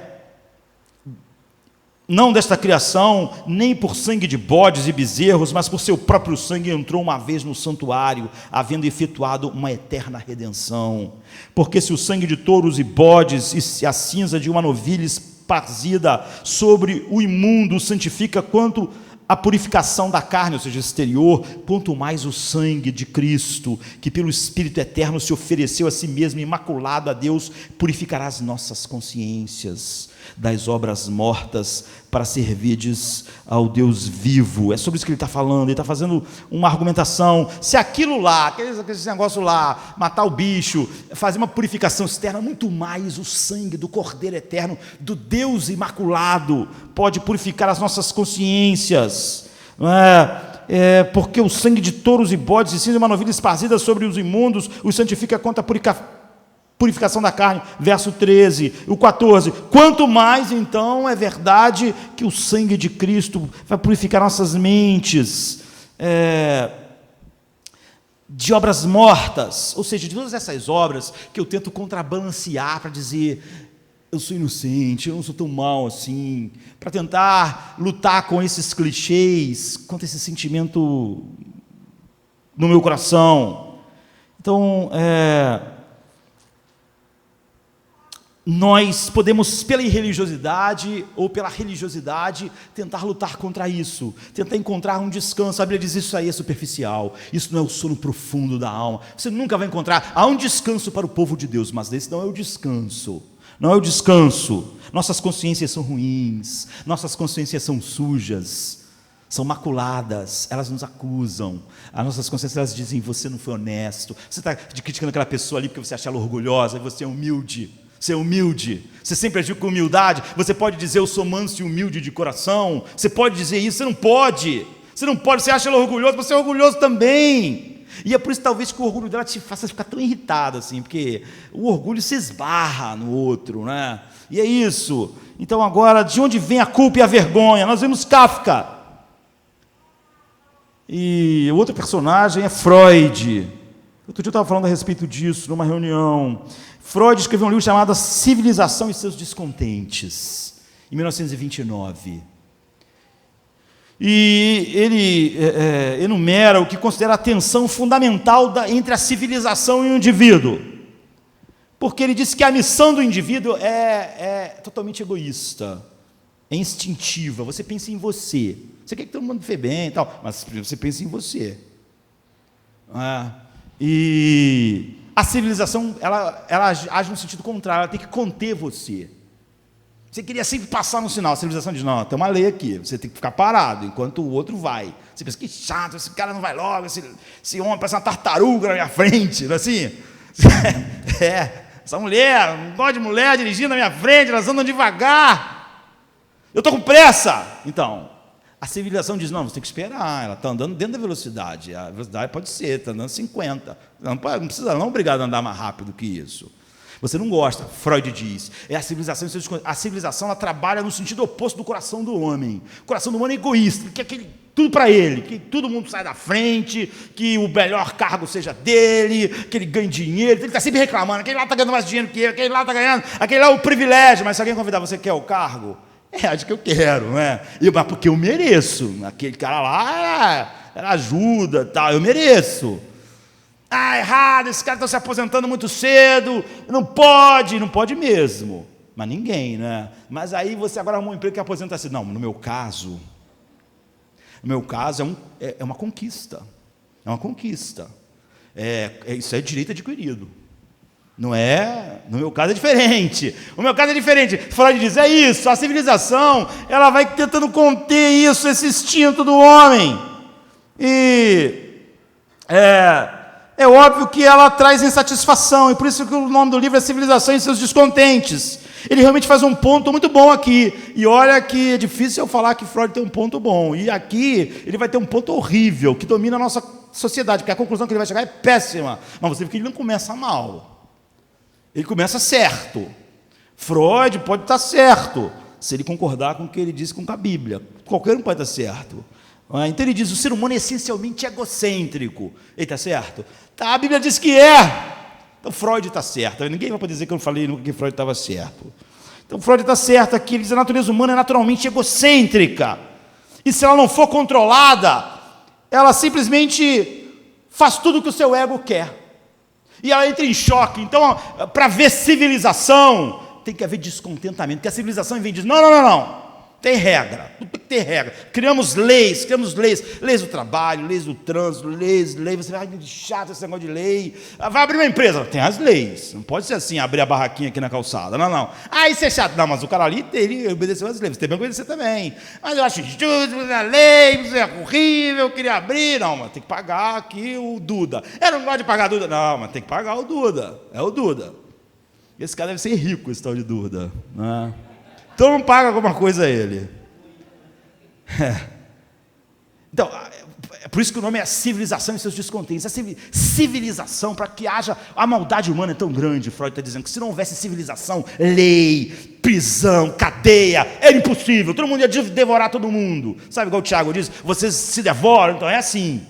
não desta criação, nem por sangue de bodes e bezerros, mas por seu próprio sangue entrou uma vez no santuário, havendo efetuado uma eterna redenção. Porque se o sangue de touros e bodes e se a cinza de uma novilha esparzida sobre o imundo santifica quanto a purificação da carne, ou seja, exterior, quanto mais o sangue de Cristo, que pelo Espírito eterno se ofereceu a si mesmo, imaculado a Deus, purificará as nossas consciências das obras mortas, para servirdes ao Deus vivo. É sobre isso que ele está falando. Ele está fazendo uma argumentação. Se aquilo lá, aquele negócio lá, matar o bicho, fazer uma purificação externa, muito mais o sangue do Cordeiro eterno, do Deus imaculado, pode purificar as nossas consciências, não é? Porque o sangue de touros e bodes e cinza, uma novilha esparzida sobre os imundos, os santifica contra a purificação da carne, verso 13, o 14, quanto mais então é verdade que o sangue de Cristo vai purificar nossas mentes, de obras mortas, ou seja, de todas essas obras que eu tento contrabalancear para dizer, eu sou inocente, eu não sou tão mal assim, para tentar lutar com esses clichês, contra esse sentimento no meu coração. Então, nós podemos, pela irreligiosidade ou pela religiosidade, tentar lutar contra isso, tentar encontrar um descanso. A Bíblia diz: isso aí é superficial, isso não é o sono profundo da alma. Você nunca vai encontrar. Há um descanso para o povo de Deus, mas esse não é o descanso. Não é o descanso. Nossas consciências são ruins, nossas consciências são sujas, são maculadas, elas nos acusam. As nossas consciências, elas dizem: você não foi honesto, você está criticando aquela pessoa ali porque você acha ela orgulhosa, e você é humilde. Você é humilde, você sempre agiu com humildade. Você pode dizer: eu sou manso e humilde de coração. Você pode dizer isso, você não pode. Você acha ela orgulhosa, você é orgulhoso também. E é por isso talvez que o orgulho dela te faça ficar tão irritado assim, porque o orgulho se esbarra no outro, né? E é isso. Então agora, de onde vem a culpa e a vergonha? Nós vemos Kafka. E o outro personagem é Freud. Outro dia eu estava falando a respeito disso, numa reunião. Freud escreveu um livro chamado A Civilização e Seus Descontentes, em 1929. E ele enumera o que considera a tensão fundamental entre a civilização e o indivíduo. Porque ele diz que a missão do indivíduo é totalmente egoísta, é instintiva. Você pensa em você. Você quer que todo mundo viva bem e tal, mas você pensa em você. E a civilização, ela age no sentido contrário, ela tem que conter você. Você queria sempre passar no sinal, a civilização diz: não, tem uma lei aqui, você tem que ficar parado, enquanto o outro vai. Você pensa: que chato, esse cara não vai logo, esse homem parece uma tartaruga na minha frente, não é assim? Essa mulher, não gosto de mulher dirigindo na minha frente, elas andam devagar, eu estou com pressa. Então, a civilização diz: não, você tem que esperar, ela está andando dentro da velocidade, a velocidade pode ser, está andando 50, não precisa, não é obrigado a andar mais rápido que isso. Você não gosta, Freud diz, a civilização ela trabalha no sentido oposto do coração do homem. O coração do homem é egoísta, ele quer tudo para ele, que todo mundo saia da frente, que o melhor cargo seja dele, que ele ganhe dinheiro, ele está sempre reclamando: aquele lá está ganhando mais dinheiro que eu, aquele lá está ganhando, aquele lá é o privilégio. Mas se alguém convidar: você quer o cargo? Acho que eu quero, não é? Mas porque eu mereço, aquele cara lá, ela ajuda, tal, eu mereço. Errado, esse cara está se aposentando muito cedo, não pode mesmo. Mas ninguém, né? Mas aí você agora arruma um emprego que aposenta assim. Não, no meu caso é uma conquista. É uma conquista. Isso é direito adquirido. Não é? No meu caso é diferente. O meu caso é diferente. Freud diz: é isso, a civilização, ela vai tentando conter isso, esse instinto do homem. E é óbvio que ela traz insatisfação, e por isso que o nome do livro é Civilização e Seus Descontentes. Ele realmente faz um ponto muito bom aqui. E olha que é difícil eu falar que Freud tem um ponto bom. E aqui ele vai ter um ponto horrível, que domina a nossa sociedade, porque a conclusão que ele vai chegar é péssima. Mas você vê que ele não começa mal. Ele começa certo. Freud pode estar certo, se ele concordar com o que ele disse com a Bíblia. Qualquer um pode estar certo. Então ele diz: o ser humano é essencialmente egocêntrico. Ele está certo? Tá, a Bíblia diz que é. Então Freud está certo. Ninguém vai poder dizer que eu falei nunca que Freud estava certo. Então Freud está certo aqui. Ele diz: a natureza humana é naturalmente egocêntrica. E se ela não for controlada, ela simplesmente faz tudo o que o seu ego quer. E ela entra em choque. Então, para haver civilização, tem que haver descontentamento. Porque a civilização vem e diz: não. Tem regra, tudo tem que ter regra. Criamos leis, leis do trabalho, leis do trânsito, leis, você vai chato esse negócio de lei. Vai abrir uma empresa, tem as leis. Não pode ser assim, abrir a barraquinha aqui na calçada. Não. Ah, isso é chato. Não, mas o cara ali, ele obedeceu as leis, você tem que obedecer também. Mas eu acho injusto, a lei, isso é horrível, eu queria abrir. Não, mas tem que pagar aqui o Duda. Eu não gosto de pagar Duda. Não, mas tem que pagar o Duda. É o Duda. Esse cara deve ser rico, esse tal de Duda, né? Todo mundo paga alguma coisa a ele. Então, é por isso que o nome é civilização e seus descontentes. A civilização, para que haja... A maldade humana é tão grande, Freud está dizendo, que se não houvesse civilização, lei, prisão, cadeia, era impossível. Todo mundo ia devorar todo mundo. Sabe igual o Tiago diz? Vocês se devoram, então é assim.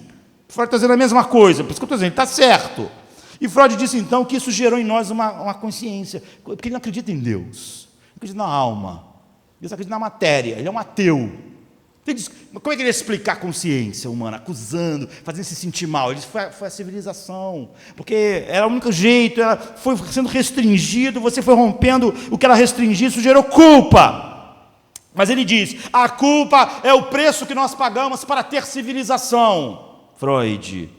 Freud está dizendo a mesma coisa, por isso que eu estou dizendo, está certo. E Freud disse, então, que isso gerou em nós uma consciência, porque ele não acredita em Deus. Acredita na alma, Deus acredita na matéria, ele é um ateu. Ele diz, como é que ele ia explicar a consciência humana? Acusando, fazendo se sentir mal. Ele disse, foi a civilização, porque era o único jeito, ela foi sendo restringido, você foi rompendo o que era restringido, isso gerou culpa. Mas ele diz, a culpa é o preço que nós pagamos para ter civilização. Freud.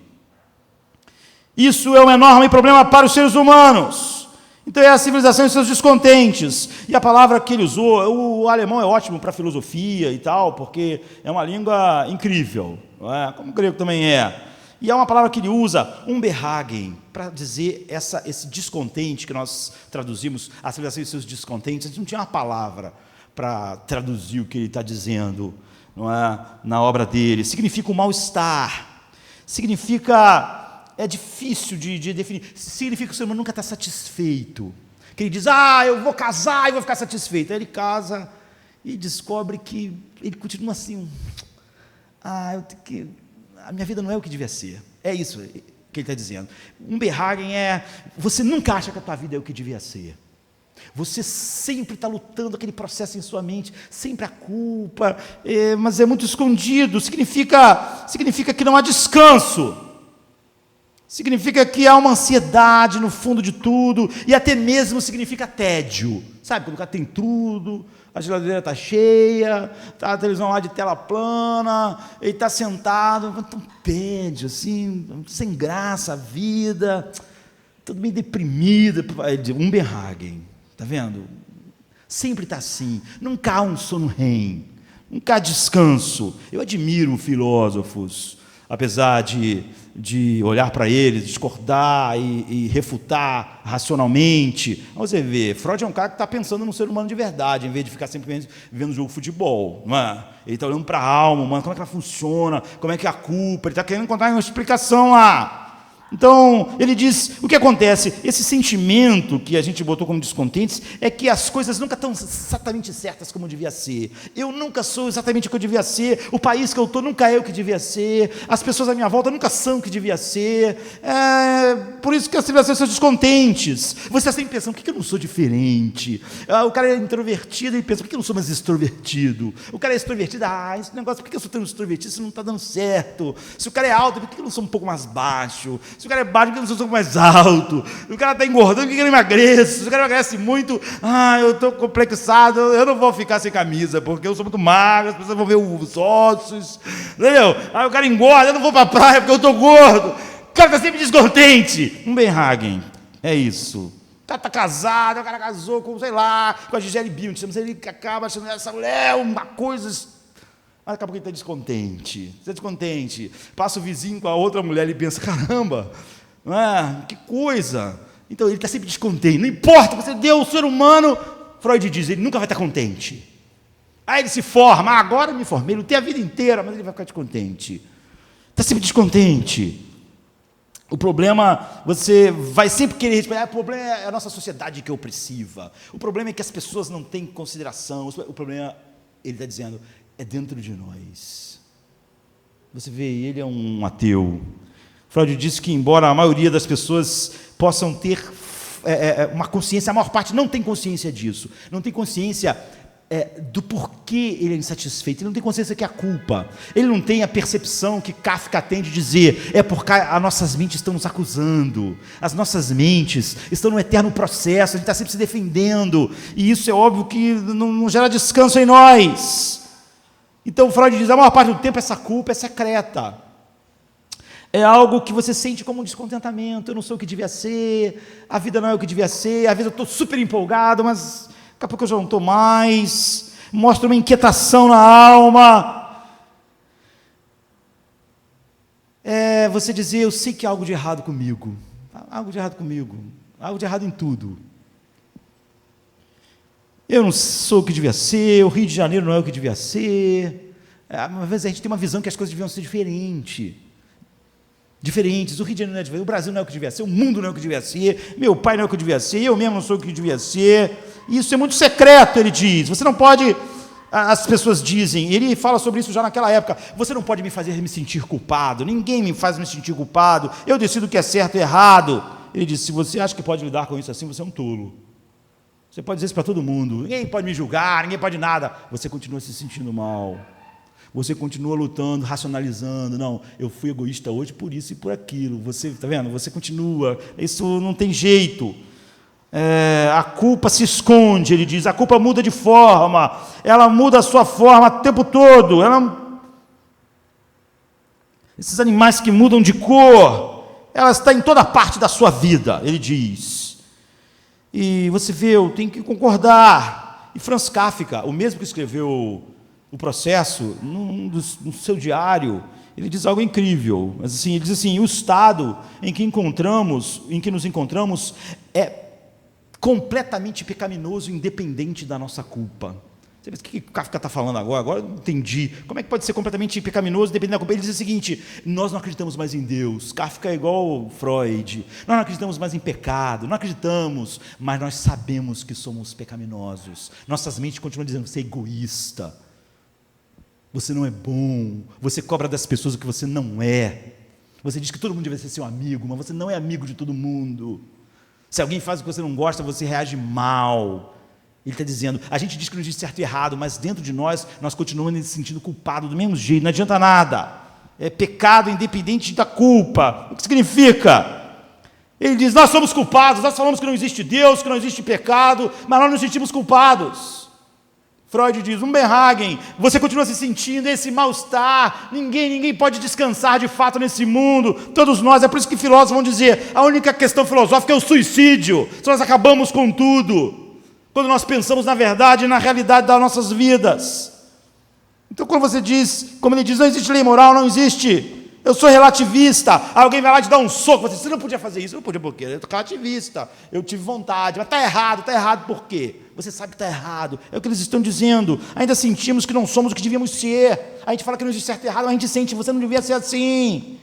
Isso é um enorme problema para os seres humanos. Então é a civilização e seus descontentes. E a palavra que ele usou, o alemão é ótimo para filosofia e tal, porque é uma língua incrível, não é? Como o grego também é. E é uma palavra que ele usa, Unbehagen, para dizer esse descontente que nós traduzimos, a civilização e seus descontentes. A gente não tinha uma palavra para traduzir o que ele está dizendo, não é? Na obra dele. Significa o mal-estar, significa... É difícil de definir. Significa que o ser humano nunca está satisfeito. Que ele diz, eu vou casar e vou ficar satisfeito. Aí ele casa e descobre que ele continua assim. A minha vida não é o que devia ser. É isso que ele está dizendo. Unbehagen você nunca acha que a tua vida é o que devia ser. Você sempre está lutando aquele processo em sua mente, sempre a culpa, mas é muito escondido. Significa que não há descanso. Significa que há uma ansiedade no fundo de tudo, e até mesmo significa tédio. Sabe, quando o cara tem tudo, a geladeira está cheia, está a televisão lá de tela plana, ele está sentado, tão tédio, assim, sem graça a vida, todo meio deprimido. Unbehagen, está vendo? Sempre está assim, nunca há um sono REM, nunca há descanso. Eu admiro filósofos, apesar de olhar para eles, discordar e refutar racionalmente. Você vê, Freud é um cara que está pensando no ser humano de verdade, em vez de ficar sempre vendo jogo de futebol, não é? Ele está olhando para a alma humana, como é que ela funciona, como é que é a culpa, ele está querendo encontrar uma explicação lá. Então, ele diz, o que acontece? Esse sentimento que a gente botou como descontentes é que as coisas nunca estão exatamente certas como devia ser. Eu nunca sou exatamente o que eu devia ser, o país que eu estou nunca é o que devia ser, as pessoas à minha volta nunca são o que devia ser. Por isso que as civilizações são descontentes. Você está sempre pensando, por que eu não sou diferente? O cara é introvertido e pensa, por que eu não sou mais extrovertido? O cara é extrovertido, esse negócio, por que eu sou tão extrovertido? Isso não está dando certo. Se o cara é alto, por que eu não sou um pouco mais baixo? Se o cara é baixo, por que eu não sou um pouco mais alto? Se o cara está engordando, por que ele emagrece? Se o cara emagrece muito, eu estou complexado, eu não vou ficar sem camisa, porque eu sou muito magro, as pessoas vão ver os ossos, entendeu? Aí o cara engorda, eu não vou para a praia porque eu estou gordo. O cara está sempre descontente. Unbehagen, é isso. O cara está casado, o cara casou com, sei lá, com a Gisele Bündchen, mas ele acaba achando essa mulher uma coisa... Mas daqui a pouco ele está descontente. Está descontente. Passa o vizinho com a outra mulher e pensa, caramba, não é? Que coisa. Então ele está sempre descontente. Não importa, você deu o ser humano, Freud diz, ele nunca vai estar contente. Aí ele se forma, agora eu me formei, ele tem a vida inteira, mas ele vai ficar descontente. Está sempre descontente. O problema, você vai sempre querer responder, o problema é a nossa sociedade que é opressiva. O problema é que as pessoas não têm consideração. O problema, ele está dizendo, é dentro de nós. Você vê, ele é um ateu. Freud disse que, embora a maioria das pessoas possam ter uma consciência, a maior parte não tem consciência disso. Não tem consciência do porquê ele é insatisfeito. Ele não tem consciência que é a culpa. Ele não tem a percepção que Kafka tem de dizer, é porque as nossas mentes estão nos acusando, as nossas mentes estão no eterno processo, a gente está sempre se defendendo, e isso é óbvio que não gera descanso em nós. Então Freud diz, a maior parte do tempo essa culpa é secreta. É algo que você sente como um descontentamento, eu não sou o que devia ser, a vida não é o que devia ser, às vezes eu estou super empolgado, mas daqui a pouco eu já não estou mais, mostra uma inquietação na alma. Você dizer, eu sei que há algo de errado comigo, algo de errado em tudo. Eu não sou o que devia ser, o Rio de Janeiro não é o que devia ser. Às vezes a gente tem uma visão que as coisas deviam ser diferentes, o Rio de Janeiro não é diferente, o Brasil não é o que devia ser, o mundo não é o que devia ser, meu pai não é o que devia ser, eu mesmo não sou o que devia ser. Isso é muito secreto, ele diz. Você não pode, as pessoas dizem, ele fala sobre isso já naquela época, você não pode me fazer me sentir culpado, ninguém me faz me sentir culpado, eu decido o que é certo e errado. Ele diz, se você acha que pode lidar com isso assim, você é um tolo. Você pode dizer isso para todo mundo, ninguém pode me julgar, ninguém pode nada. Você continua se sentindo mal. Você continua lutando, racionalizando. Não, eu fui egoísta hoje por isso e por aquilo. Você, está vendo? Você continua. Isso não tem jeito. A culpa se esconde, ele diz. A culpa muda de forma. Ela muda a sua forma o tempo todo. Esses animais que mudam de cor, ela está em toda parte da sua vida, ele diz. E você vê, eu tenho que concordar. E Franz Kafka, o mesmo que escreveu O Processo, no seu diário, ele diz algo incrível. Mas assim, ele diz assim, o estado em que nos encontramos é completamente pecaminoso, independente da nossa culpa. Você vê o que Kafka está falando agora? Agora eu entendi. Como é que pode ser completamente pecaminoso, independente da culpa? Ele diz o seguinte, nós não acreditamos mais em Deus. Kafka é igual Freud. Nós não acreditamos mais em pecado. Não acreditamos, mas nós sabemos que somos pecaminosos. Nossas mentes continuam dizendo, você é egoísta. Você não é bom. Você cobra das pessoas o que você não é. Você diz que todo mundo deve ser seu amigo, mas você não é amigo de todo mundo. Se alguém faz o que você não gosta, você reage mal. Ele está dizendo, a gente diz que não existe certo e errado, mas dentro de nós continuamos nos sentindo culpados do mesmo jeito, não adianta nada. É pecado independente da culpa. O que significa? Ele diz, nós somos culpados, nós falamos que não existe Deus, que não existe pecado, mas nós nos sentimos culpados. Freud diz, Bernhagen, você continua se sentindo esse mal-estar, ninguém pode descansar de fato nesse mundo, todos nós, é por isso que filósofos vão dizer, a única questão filosófica é o suicídio, se nós acabamos com tudo, quando nós pensamos na verdade e na realidade das nossas vidas. Então quando você diz, como ele diz, não existe lei moral, não existe, eu sou relativista, alguém vai lá te dar um soco, você não podia fazer isso, não podia por quê? Eu sou relativista, eu tive vontade, mas está errado por quê? Você sabe que está errado, é o que eles estão dizendo, ainda sentimos que não somos o que devíamos ser, a gente fala que não existe certo e errado, mas a gente sente, você não devia ser assim,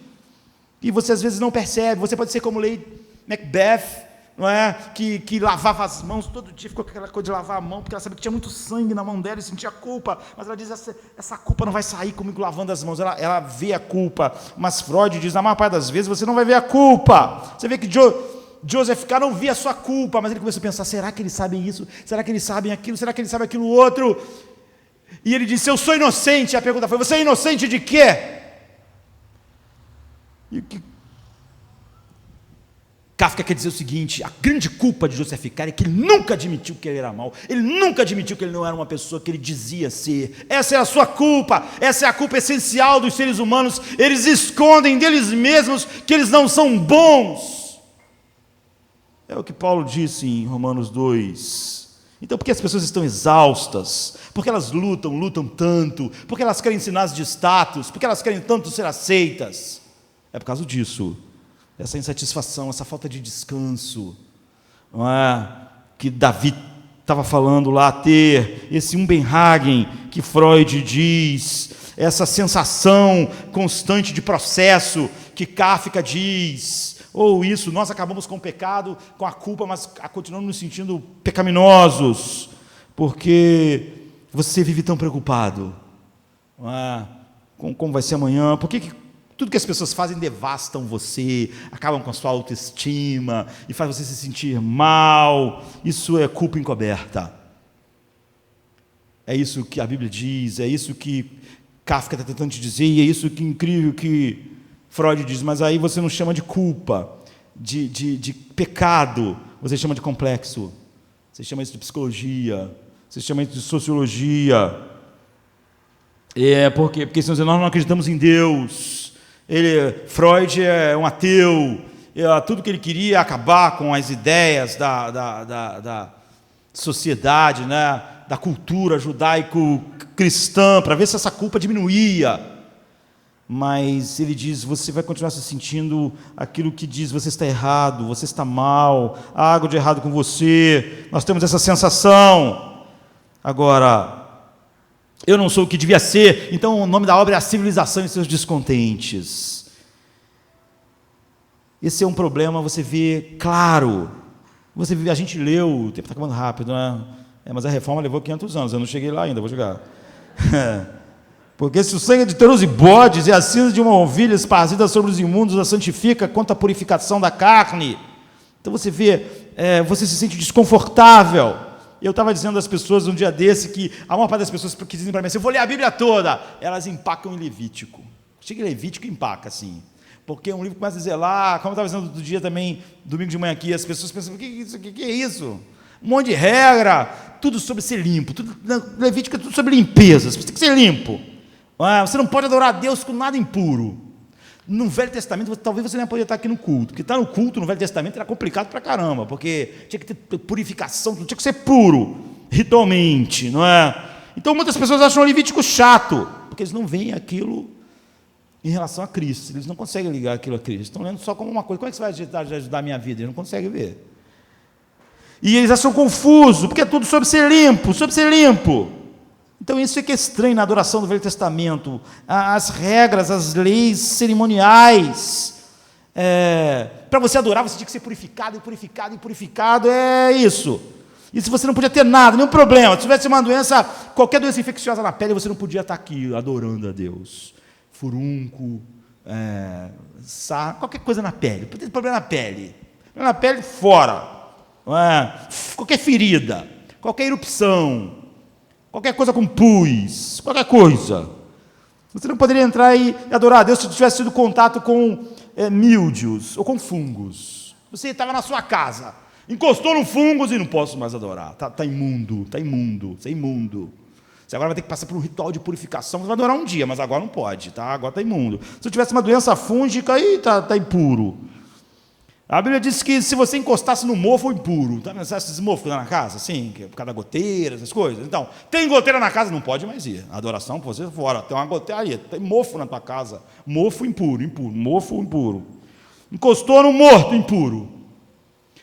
e você às vezes não percebe, você pode ser como Lady Macbeth, não é? Que lavava as mãos, todo dia ficou com aquela coisa de lavar a mão, porque ela sabia que tinha muito sangue na mão dela e sentia culpa, mas ela diz, essa culpa não vai sair comigo lavando as mãos, ela vê a culpa, mas Freud diz, na maior parte das vezes você não vai ver a culpa, você vê que Joseph K. não via a sua culpa, mas ele começou a pensar, será que eles sabem isso? Será que eles sabem aquilo? Será que eles sabem aquilo outro? E ele disse, eu sou inocente, a pergunta foi, você é inocente de quê? E o que Kafka quer dizer o seguinte, a grande culpa de Joseph K. é que ele nunca admitiu que ele era mau, ele nunca admitiu que ele não era uma pessoa que ele dizia ser, essa é a sua culpa, essa é a culpa essencial dos seres humanos, eles escondem deles mesmos que eles não são bons, é o que Paulo disse em Romanos 2, então por que as pessoas estão exaustas, porque elas lutam tanto, porque elas querem sinais de status, porque elas querem tanto ser aceitas, é por causa disso, essa insatisfação, essa falta de descanso, não é? Que Davi estava falando lá, ter esse Bernhagen que Freud diz, essa sensação constante de processo que Kafka diz, ou isso, nós acabamos com o pecado, com a culpa, mas continuamos nos sentindo pecaminosos, porque você vive tão preocupado, não é? Com como vai ser amanhã, por que tudo que as pessoas fazem devastam você, acabam com a sua autoestima e faz você se sentir mal. Isso é culpa encoberta. é isso que a Bíblia diz, é isso que Kafka está tentando te dizer, e é isso que incrível que Freud diz, mas aí você não chama de culpa, de pecado, você chama de complexo, você chama isso de psicologia, você chama isso de sociologia. Por quê? Porque senão nós não acreditamos em Deus. Freud é um ateu, tudo que ele queria é acabar com as ideias da sociedade, né? Da cultura judaico-cristã, para ver se essa culpa diminuía. Mas ele diz, você vai continuar se sentindo aquilo que diz, você está errado, você está mal, há algo de errado com você, nós temos essa sensação. Agora, eu não sou o que devia ser, então o nome da obra é A Civilização e Seus Descontentes. Esse é um problema, você vê claro, a gente leu, o tempo está acabando rápido, né? Mas a reforma levou 500 anos, eu não cheguei lá ainda, vou chegar. Porque se o sangue de touros e bodes e a cinza de uma ovelha esparzida sobre os imundos a santifica quanto à purificação da carne. Então você vê, você se sente desconfortável. Eu estava dizendo às pessoas um dia desse que a maior parte das pessoas que dizem para mim assim, eu vou ler a Bíblia toda, elas empacam em Levítico. Chega em Levítico e empaca assim. Porque um livro começa a dizer lá, como eu estava dizendo outro dia também, domingo de manhã aqui, as pessoas pensam, o que é isso? Um monte de regra, tudo sobre ser limpo, Levítico é tudo sobre limpeza, você tem que ser limpo. Você não pode adorar a Deus com nada impuro. No Velho Testamento, talvez você não poderia estar aqui no culto, porque estar no culto no Velho Testamento era complicado pra caramba, porque tinha que ter purificação, tinha que ser puro, ritualmente, não é? Então muitas pessoas acham o Levítico chato, porque eles não veem aquilo em relação a Cristo, eles não conseguem ligar aquilo a Cristo, estão lendo só como uma coisa. Como é que você vai ajudar a minha vida? Eles não conseguem ver. E eles acham confuso, porque é tudo sobre ser limpo, sobre ser limpo. Então isso é que é estranho na adoração do Velho Testamento, as regras, as leis cerimoniais, para você adorar você tinha que ser purificado, e purificado, e purificado, é isso. E se você não podia ter nada, nenhum problema, se tivesse uma doença, qualquer doença infecciosa na pele, você não podia estar aqui adorando a Deus. Furúnculo, qualquer coisa na pele, pode ter problema na pele fora, qualquer ferida, qualquer erupção, qualquer coisa com pus, qualquer coisa. Você não poderia entrar e adorar a Deus se tivesse tido contato com míldios ou com fungos. Você estava na sua casa, encostou no fungos e não posso mais adorar. Está imundo, você é imundo. Você agora vai ter que passar por um ritual de purificação, você vai adorar um dia, mas agora não pode, tá? Agora está imundo. Se eu tivesse uma doença fúngica, aí está impuro. A Bíblia diz que se você encostasse no mofo, é impuro. Tá vendo esses mofos na casa, assim, por causa da goteira, essas coisas? Então, tem goteira na casa, não pode mais ir. A adoração, você fora, tem uma goteira ali, tem mofo na tua casa. Mofo impuro, mofo impuro. Encostou no morto, impuro.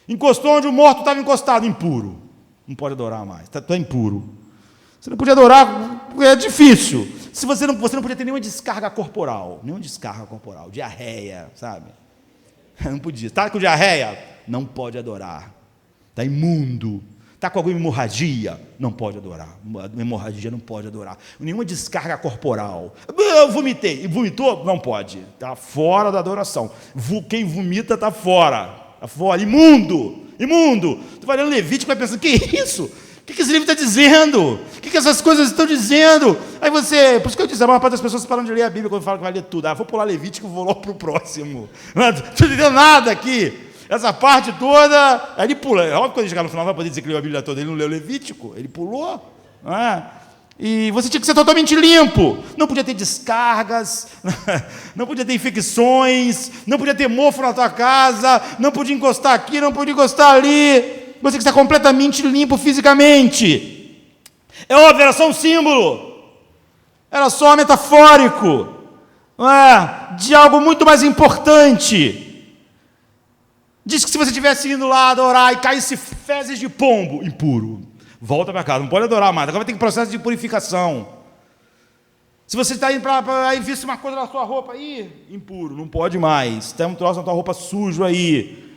Encostou onde o morto estava encostado, impuro. Não pode adorar mais, está impuro. Você não podia adorar, porque é difícil. Você não podia ter nenhuma descarga corporal, diarreia, sabe? Não podia. Está com diarreia? Não pode adorar. Está imundo. Está com alguma hemorragia? Não pode adorar. Hemorragia não pode adorar. Nenhuma descarga corporal. Eu vomitei. E vomitou? Não pode. Está fora da adoração. Quem vomita está fora. Está fora. Imundo. Tu vai lendo Levítico e vai pensando, que isso? O que esse livro está dizendo? O que essas coisas estão dizendo? Aí você, por isso que eu disse, a maior parte das pessoas param de ler a Bíblia quando falam que vai ler tudo. Vou pular Levítico e vou logo para o próximo. Não estou entendendo nada aqui. Essa parte toda, aí ele pula. É óbvio que quando ele chegar no final, vai poder dizer que leu a Bíblia toda. Ele não leu Levítico, ele pulou. Não é? E você tinha que ser totalmente limpo. Não podia ter descargas, não podia ter infecções, não podia ter mofo na tua casa, não podia encostar aqui, não podia encostar ali. Você tem que estar completamente limpo fisicamente. É óbvio, era só um símbolo. Era só metafórico. Não é? De algo muito mais importante. Diz que se você estivesse indo lá adorar e caísse fezes de pombo, impuro. Volta para casa, não pode adorar mais. Agora vai ter que processo de purificação. Se você está indo para aí, visse uma coisa na sua roupa aí, impuro, não pode mais. Tem um troço na tua roupa sujo aí.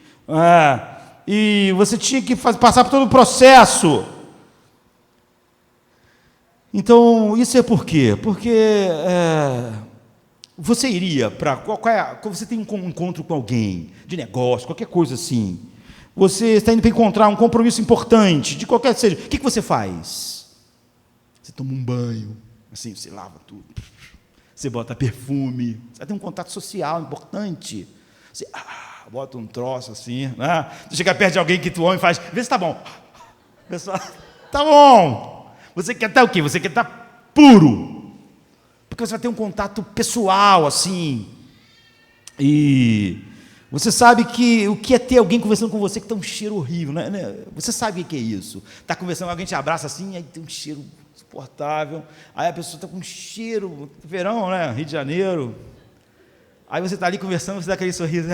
E você tinha que passar por todo o processo. Então, isso é por quê? Porque você iria para... Você tem um encontro com alguém, de negócio, qualquer coisa assim. Você está indo para encontrar um compromisso importante, de qualquer seja. O que você faz? Você toma um banho, assim, você lava tudo. Você bota perfume. Você tem um contato social importante. Você bota um troço assim, né? Você chega perto de alguém que tu ama e faz, vê se tá bom. Pessoal, tá bom. Você quer estar o quê? Você quer estar puro. Porque você vai ter um contato pessoal, assim. E você sabe que o que é ter alguém conversando com você que tem um cheiro horrível, né? Você sabe o que é isso. Está conversando, alguém te abraça assim, aí tem um cheiro insuportável. Aí a pessoa está com um cheiro, verão, né? Rio de Janeiro. Aí você está ali conversando, você dá aquele sorriso.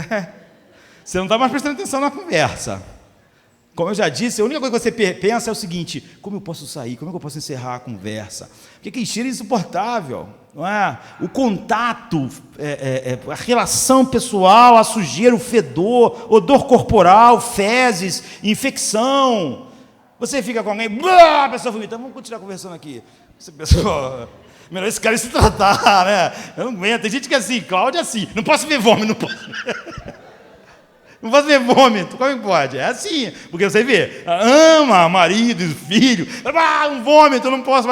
Você não está mais prestando atenção na conversa. Como eu já disse, a única coisa que você pensa é o seguinte: como eu posso sair? Como é que eu posso encerrar a conversa? Porque aquele cheiro é insuportável, não é? O contato, a relação pessoal, a sujeira, o fedor, odor corporal, fezes, infecção. Você fica com alguém, a pessoa vomita, vamos continuar conversando aqui. Você pensa, melhor esse cara se tratar, né? Eu não aguento. Tem gente que é assim, Cláudia é assim, não posso ver vômito, não posso. Não posso ver vômito, como é que pode? É assim, porque você vê, ama marido, filho, um vômito, eu não posso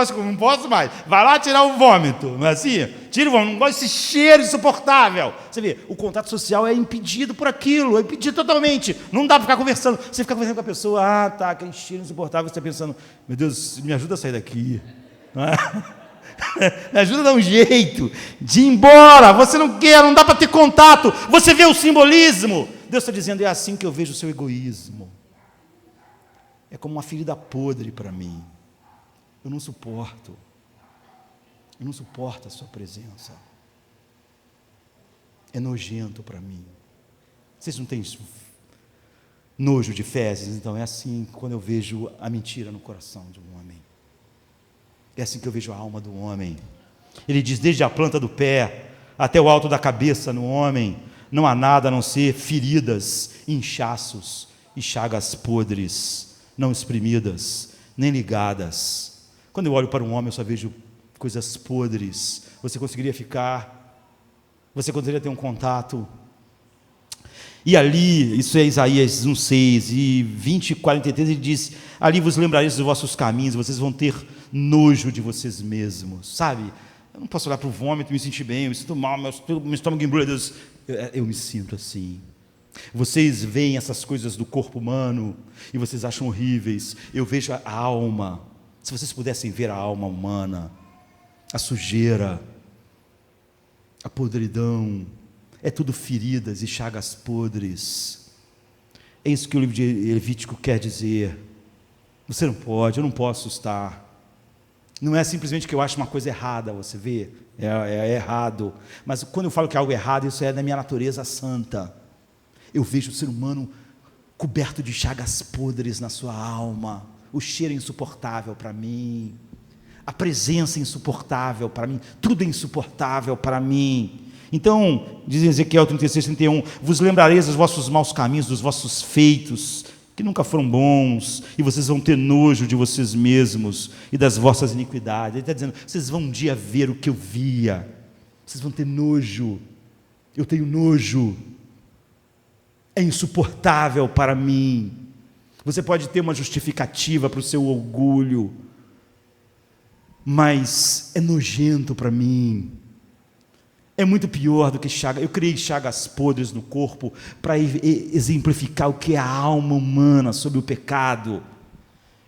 mais, vai lá tirar o vômito, não é assim? Tira o vômito, não gosto desse cheiro insuportável. Você vê, o contato social é impedido por aquilo, é impedido totalmente, não dá para ficar conversando. Você fica conversando com a pessoa, tá, aquele cheiro insuportável, você está pensando, meu Deus, me ajuda a sair daqui, não é? Me ajuda a dar um jeito de ir embora. Você não quer, não dá para ter contato. Você vê o simbolismo. Deus está dizendo, é assim que eu vejo o seu egoísmo. É como uma ferida podre para mim. Eu não suporto a sua presença. É nojento para mim. Vocês não têm nojo de fezes? Então é assim quando eu vejo a mentira no coração de um homem. É assim que eu vejo a alma do homem. Ele diz, desde a planta do pé até o alto da cabeça no homem, não há nada a não ser feridas, inchaços e chagas podres, não exprimidas, nem ligadas. Quando eu olho para um homem, eu só vejo coisas podres. Você conseguiria ter um contato. E ali, isso é Isaías 1,6, e 20, 43, ele diz, ali vos lembrareis dos vossos caminhos, vocês vão ter nojo de vocês mesmos, sabe? Eu não posso olhar para o vômito e me sentir bem, eu me sinto mal, meu estômago embrulha, Deus, eu me sinto assim. Vocês veem essas coisas do corpo humano e vocês acham horríveis. Eu vejo a alma. Se vocês pudessem ver a alma humana, a sujeira, a podridão, é tudo feridas e chagas podres. É isso que o livro de Levítico quer dizer. Você não pode, eu não posso estar. Não é simplesmente que eu acho uma coisa errada, você vê, é errado. Mas quando eu falo que é algo errado, isso é da minha natureza santa. Eu vejo o ser humano coberto de chagas podres na sua alma. O cheiro é insuportável para mim. A presença é insuportável para mim. Tudo é insuportável para mim. Então, diz Ezequiel 36, 31, vos lembrareis dos vossos maus caminhos, dos vossos feitos, que nunca foram bons, e vocês vão ter nojo de vocês mesmos e das vossas iniquidades. Ele está dizendo, vocês vão um dia ver o que eu via, vocês vão ter nojo, eu tenho nojo, é insuportável para mim. Você pode ter uma justificativa para o seu orgulho, mas é nojento para mim. É muito pior do que chagas. Eu criei chagas podres no corpo para exemplificar o que é a alma humana sobre o pecado.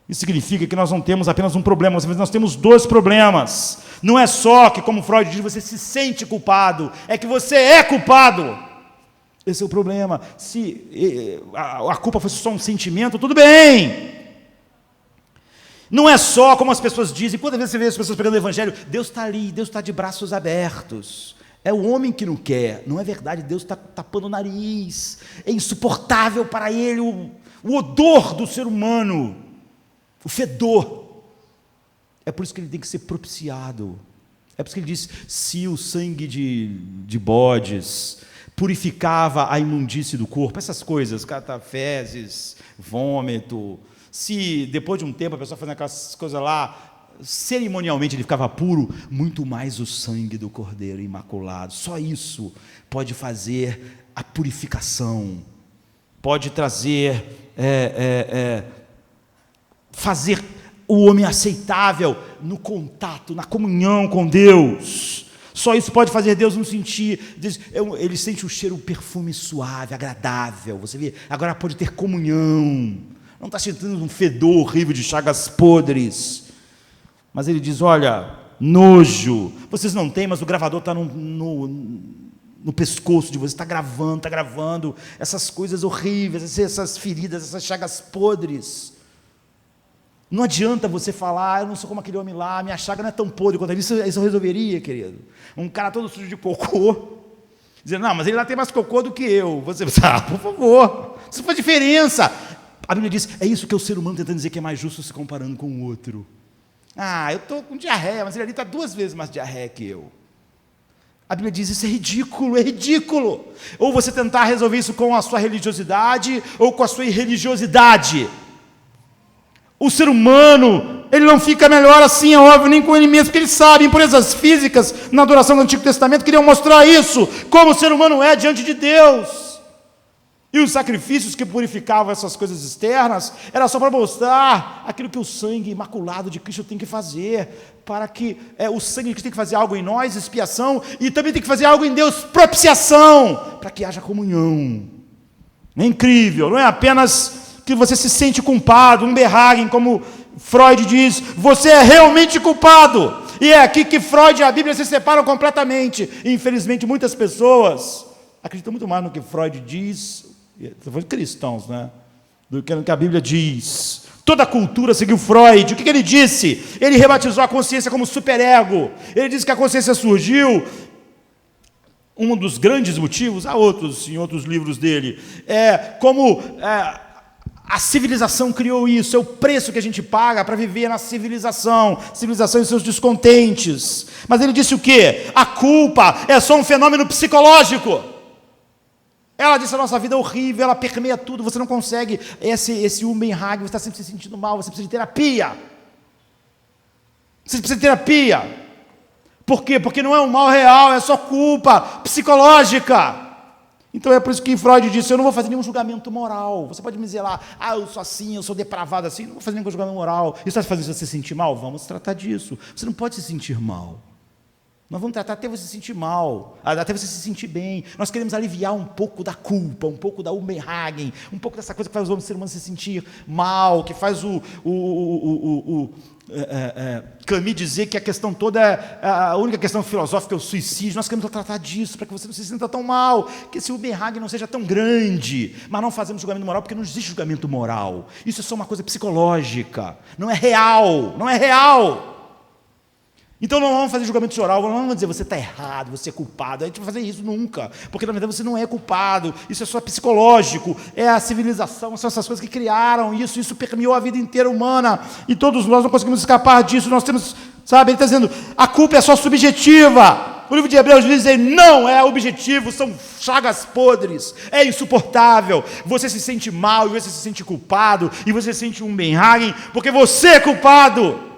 Isso significa que nós não temos apenas um problema, mas nós temos dois problemas. Não é só que, como Freud diz, você se sente culpado, é que você é culpado. Esse é o problema. Se a culpa fosse só um sentimento, tudo bem. Não é só como as pessoas dizem, quantas vezes você vê as pessoas pregando o evangelho, Deus está ali, Deus está de braços abertos. É o homem que não quer, não é verdade, Deus está tapando o nariz, é insuportável para ele o odor do ser humano, o fedor. É por isso que ele tem que ser propiciado. É por isso que ele diz, se o sangue de bodes purificava a imundície do corpo, essas coisas, fezes, vômito, se depois de um tempo a pessoa fazendo aquelas coisas lá, cerimonialmente ele ficava puro, muito mais o sangue do Cordeiro imaculado, só isso pode fazer a purificação, pode trazer, fazer o homem aceitável no contato, na comunhão com Deus. Só isso pode fazer Deus não sentir. Ele sente o cheiro, um perfume suave, agradável. Você vê? Agora pode ter comunhão. Não está sentindo um fedor horrível de chagas podres. Mas ele diz, olha, nojo. Vocês não têm, mas o gravador está no pescoço de vocês. Está gravando. Essas coisas horríveis, essas feridas, essas chagas podres. Não adianta você falar, eu não sou como aquele homem lá, minha chaga não é tão podre quanto ele. Isso eu resolveria, querido. Um cara todo sujo de cocô, dizendo, não, mas ele lá tem mais cocô do que eu. Você, por favor, isso faz diferença. A Bíblia diz, é isso que é o ser humano tentando dizer que é mais justo se comparando com o outro. Eu estou com diarreia, mas ele ali está 2 vezes mais diarreia que eu. A Bíblia diz, isso é ridículo. Ou você tentar resolver isso com a sua religiosidade, ou com a sua irreligiosidade. O ser humano, ele não fica melhor assim, é óbvio, nem com ele mesmo, porque eles sabem, impurezas físicas, na adoração do Antigo Testamento, queriam mostrar isso, como o ser humano é diante de Deus. E os sacrifícios que purificavam essas coisas externas, era só para mostrar aquilo que o sangue imaculado de Cristo tem que fazer, para que o sangue de Cristo tem que fazer algo em nós, expiação, e também tem que fazer algo em Deus, propiciação, para que haja comunhão. É incrível, não é apenas que você se sente culpado, um Berhagen, como Freud diz, você é realmente culpado. E é aqui que Freud e a Bíblia se separam completamente. E, infelizmente, muitas pessoas acreditam muito mais no que Freud diz, estou falando de cristãos, né? Do que no que a Bíblia diz. Toda a cultura seguiu Freud. O que ele disse? Ele rebatizou a consciência como superego. Ele disse que a consciência surgiu. Um dos grandes motivos, há outros em outros livros dele, a civilização criou isso, é o preço que a gente paga para viver na civilização e seus descontentes. Mas ele disse o quê? A culpa é só um fenômeno psicológico. Ela disse, a nossa vida é horrível, ela permeia tudo, você não consegue, esse Umbenhag, você está sempre se sentindo mal, você precisa de terapia. Você precisa de terapia. Por quê? Porque não é um mal real, é só culpa psicológica. Então é por isso que Freud disse, eu não vou fazer nenhum julgamento moral. Você pode me dizer lá, eu sou assim, eu sou depravado assim, não vou fazer nenhum julgamento moral. Isso vai fazer você se sentir mal? Vamos tratar disso. Você não pode se sentir mal. Nós vamos tratar até você se sentir mal, até você se sentir bem. Nós queremos aliviar um pouco da culpa, um pouco da Umbenhagen, um pouco dessa coisa que faz o ser humano se sentir mal, que faz Camus dizer que a questão toda, a única questão filosófica é o suicídio. Nós queremos tratar disso, para que você não se sinta tão mal, que esse Umbenhagen não seja tão grande. Mas não fazemos julgamento moral, porque não existe julgamento moral. Isso é só uma coisa psicológica, não é real. Então não vamos fazer julgamento oral, não vamos dizer você está errado, você é culpado. A gente não vai fazer isso nunca, porque na verdade você não é culpado, isso é só psicológico, é a civilização, são essas coisas que criaram isso permeou a vida inteira humana, e todos nós não conseguimos escapar disso. Nós temos, ele está dizendo, a culpa é só subjetiva. O livro de Hebreus diz, não é objetivo, são chagas podres, é insuportável. Você se sente mal, e você se sente culpado, e você se sente um Umbenhagen, porque você é culpado.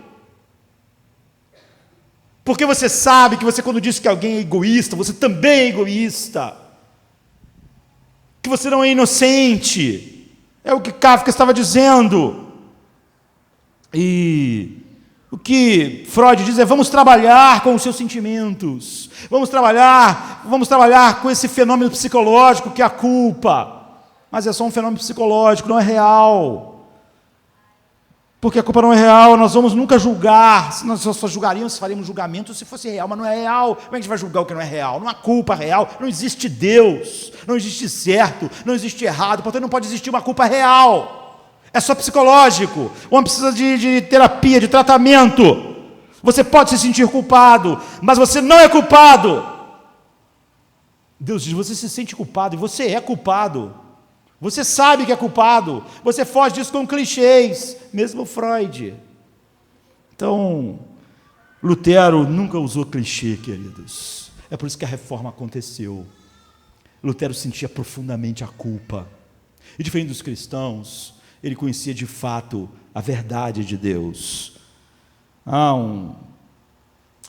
Porque você sabe que você, quando diz que alguém é egoísta, você também é egoísta. Que você não é inocente. É o que Kafka estava dizendo. E o que Freud diz é, vamos trabalhar com os seus sentimentos. Vamos trabalhar com esse fenômeno psicológico que é a culpa. Mas é só um fenômeno psicológico, não é real. Porque a culpa não é real, nós vamos nunca julgar. Nós só julgaríamos, se faríamos julgamento se fosse real, mas não é real. Como é que a gente vai julgar o que não é real? Não há culpa real, não existe Deus, não existe certo, não existe errado, portanto não pode existir uma culpa real. É só psicológico. O homem precisa de terapia, de tratamento. Você pode se sentir culpado, mas você não é culpado. Deus diz, você se sente culpado, e você é culpado. Você sabe que é culpado, você foge disso com clichês, mesmo Freud. Então, Lutero nunca usou clichê, queridos. É por isso que a reforma aconteceu. Lutero sentia profundamente a culpa. E diferente dos cristãos, ele conhecia de fato a verdade de Deus. Há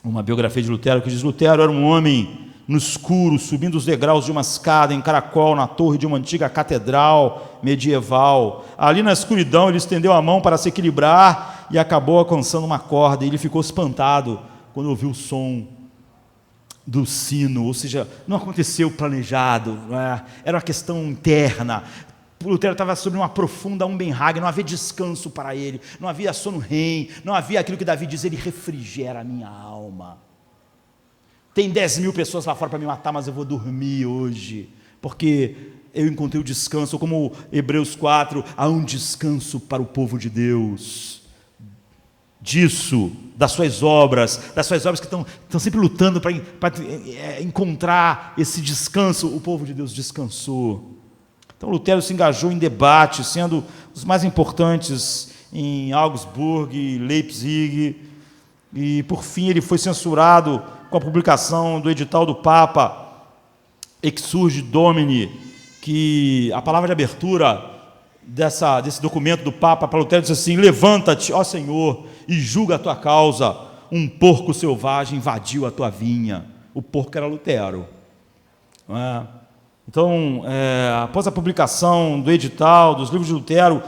uma biografia de Lutero que diz, Lutero era um homem no escuro, subindo os degraus de uma escada em caracol, na torre de uma antiga catedral medieval. Ali na escuridão ele estendeu a mão para se equilibrar e acabou alcançando uma corda, e ele ficou espantado quando ouviu o som do sino, ou seja, não aconteceu planejado, né? Era uma questão interna. Lutero estava sobre uma profunda Umbenhage, não havia descanso para ele, não havia sono REM, não havia aquilo que Davi diz, ele refrigera a minha alma. Tem 10.000 pessoas lá fora para me matar, mas eu vou dormir hoje, porque eu encontrei o descanso, como Hebreus 4, há um descanso para o povo de Deus, disso, das suas obras que estão sempre lutando para encontrar esse descanso, o povo de Deus descansou. Então Lutero se engajou em debate, sendo os mais importantes em Augsburg, Leipzig, e por fim ele foi censurado com a publicação do edital do Papa, Exsurge Domini, que a palavra de abertura desse documento do Papa para Lutero diz assim: levanta-te, ó Senhor, e julga a tua causa, um porco selvagem invadiu a tua vinha. O porco era Lutero, não é? Então, após a publicação do edital, dos livros de Lutero,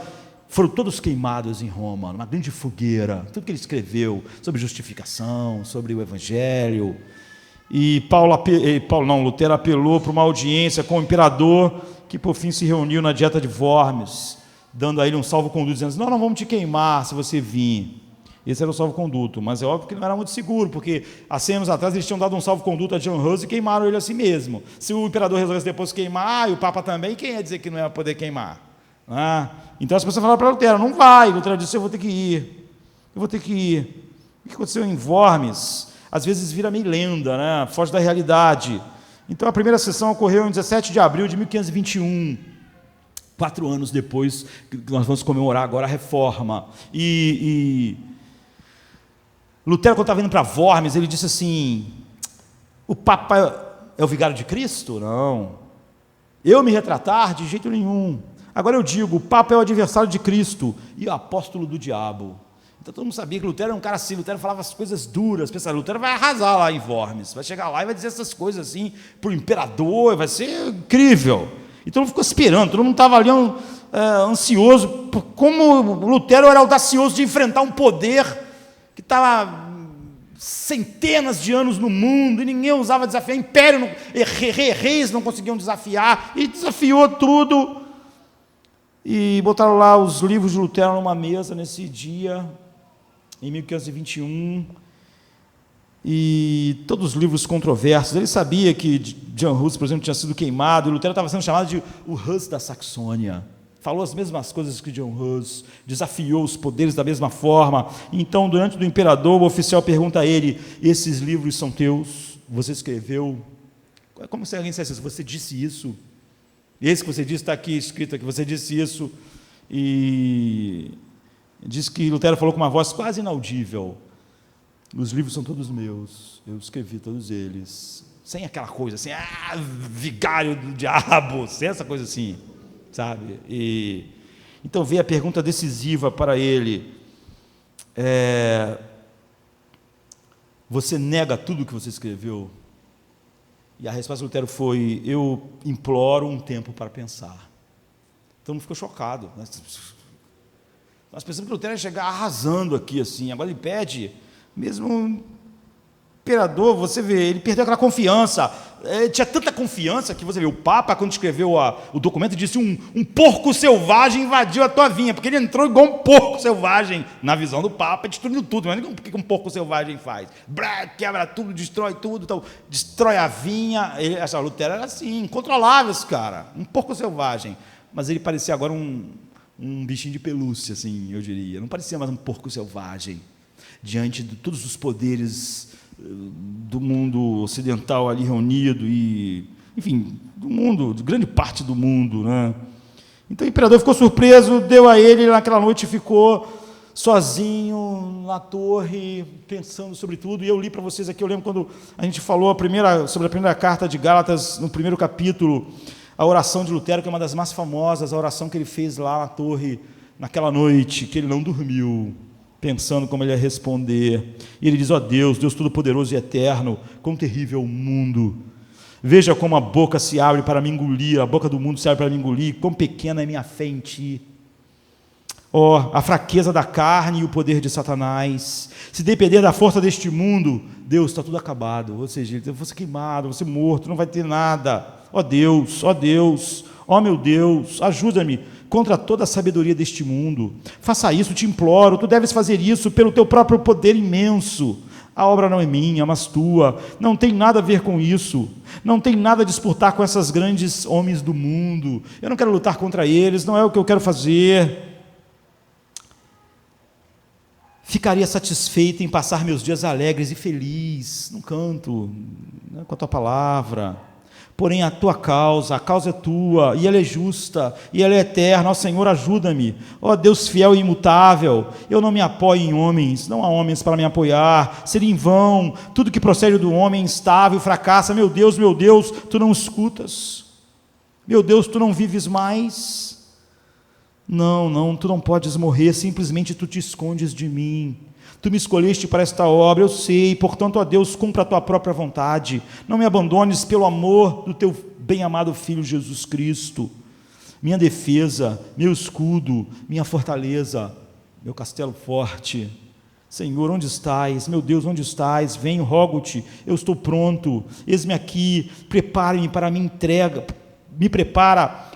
foram todos queimados em Roma, numa grande fogueira, tudo que ele escreveu sobre justificação, sobre o Evangelho. E Lutero apelou para uma audiência com o imperador, que por fim se reuniu na Dieta de Worms, dando a ele um salvo-conduto, dizendo: não vamos te queimar se você vir. Esse era o salvo-conduto, mas é óbvio que não era muito seguro, porque há 100 anos atrás eles tinham dado um salvo-conduto a John Hus e queimaram ele a si mesmo. Se o imperador resolvesse depois queimar, e o Papa também, quem ia dizer que não ia poder queimar? Então as pessoas falaram para Lutero: não vai. Lutero disse: eu vou ter que ir. O que aconteceu em Worms? Às vezes vira meio lenda, né? Foge da realidade. Então a primeira sessão ocorreu em 17 de abril de 1521, 4 anos depois que nós vamos comemorar agora a Reforma. Lutero, quando estava indo para Worms, ele disse assim: o Papa é o vigário de Cristo? Não. Eu me retratar? De jeito nenhum. Agora eu digo, o Papa é o adversário de Cristo e o apóstolo do diabo. Então todo mundo sabia que Lutero era um cara assim. Lutero falava as coisas duras. Pensava: Lutero vai arrasar lá em Worms, vai chegar lá e vai dizer essas coisas assim para o imperador, vai ser incrível. E todo mundo ficou esperando, todo mundo estava ali ansioso, como Lutero era audacioso de enfrentar um poder que estava centenas de anos no mundo, e ninguém ousava desafiar, império, reis não conseguiam desafiar, e desafiou tudo, e botaram lá os livros de Lutero numa mesa nesse dia, em 1521, e todos os livros controversos. Ele sabia que John Hus, por exemplo, tinha sido queimado, e Lutero estava sendo chamado de o Hus da Saxônia. Falou as mesmas coisas que John Hus, desafiou os poderes da mesma forma. Então, diante do imperador, o oficial pergunta a ele: esses livros são teus? Você escreveu? Como se alguém dissesse isso? Você disse isso? Esse que você disse está aqui, escrito aqui, você disse isso. E diz que Lutero falou com uma voz quase inaudível: os livros são todos meus, eu escrevi todos eles. Sem aquela coisa assim, vigário do diabo, sem essa coisa assim, sabe? Então veio a pergunta decisiva para ele: você nega tudo que você escreveu? E a resposta do Lutero foi: eu imploro um tempo para pensar. Então não ficou chocado. Nós pensamos que Lutero ia chegar arrasando aqui assim. Agora ele pede, mesmo imperador, você vê, ele perdeu aquela confiança. Tinha tanta confiança que você vê, o Papa, quando escreveu o documento, disse: um porco selvagem invadiu a tua vinha, porque ele entrou igual um porco selvagem, na visão do Papa, destruindo tudo. Mas o que um porco selvagem faz? Quebra tudo, então, destrói a vinha. Ele achava, Lutero era assim, incontrolável esse cara, um porco selvagem. Mas ele parecia agora um bichinho de pelúcia, assim, eu diria. Não parecia mais um porco selvagem, diante de todos os poderes do mundo ocidental ali reunido, e, enfim, do mundo, de grande parte do mundo, né? Então o imperador ficou surpreso, deu a ele, naquela noite ficou sozinho na torre, pensando sobre tudo. E eu li para vocês aqui, eu lembro quando a gente falou sobre a primeira carta de Gálatas, no primeiro capítulo, a oração de Lutero, que é uma das mais famosas, a oração que ele fez lá na torre, naquela noite, que ele não dormiu, pensando como ele ia responder. E ele diz: ó Deus, Deus Todo-Poderoso e Eterno, quão terrível é o mundo. Veja como a boca se abre para me engolir, a boca do mundo se abre para me engolir, quão pequena é minha fé em Ti. a fraqueza da carne e o poder de Satanás. Se depender da força deste mundo, Deus, está tudo acabado. Ou seja, eu vou ser queimado, vou ser morto, não vai ter nada. Deus, meu Deus, ajuda-me contra toda a sabedoria deste mundo. Faça isso, te imploro, tu deves fazer isso pelo teu próprio poder imenso. A obra não é minha, mas tua. Não tem nada a ver com isso. Não tem nada a disputar com esses grandes homens do mundo. Eu não quero lutar contra eles, não é o que eu quero fazer. Ficaria satisfeito em passar meus dias alegres e felizes, no canto, né, com a tua palavra. Porém, a tua causa, a causa é tua, e ela é justa, e ela é eterna. Ó Senhor, ajuda-me. Ó Deus fiel e imutável, eu não me apoio em homens, não há homens para me apoiar, seria em vão. Tudo que procede do homem é instável, fracassa. Meu Deus, tu não escutas. Meu Deus, tu não vives mais. Não, tu não podes morrer, simplesmente tu te escondes de mim. Tu me escolheste para esta obra, eu sei, portanto, ó Deus, cumpra a tua própria vontade. Não me abandones pelo amor do teu bem-amado Filho Jesus Cristo. Minha defesa, meu escudo, minha fortaleza, meu castelo forte. Senhor, onde estás? Meu Deus, onde estás? Venho, rogo-te, eu estou pronto. Eis-me aqui, prepare-me para a minha entrega, me prepara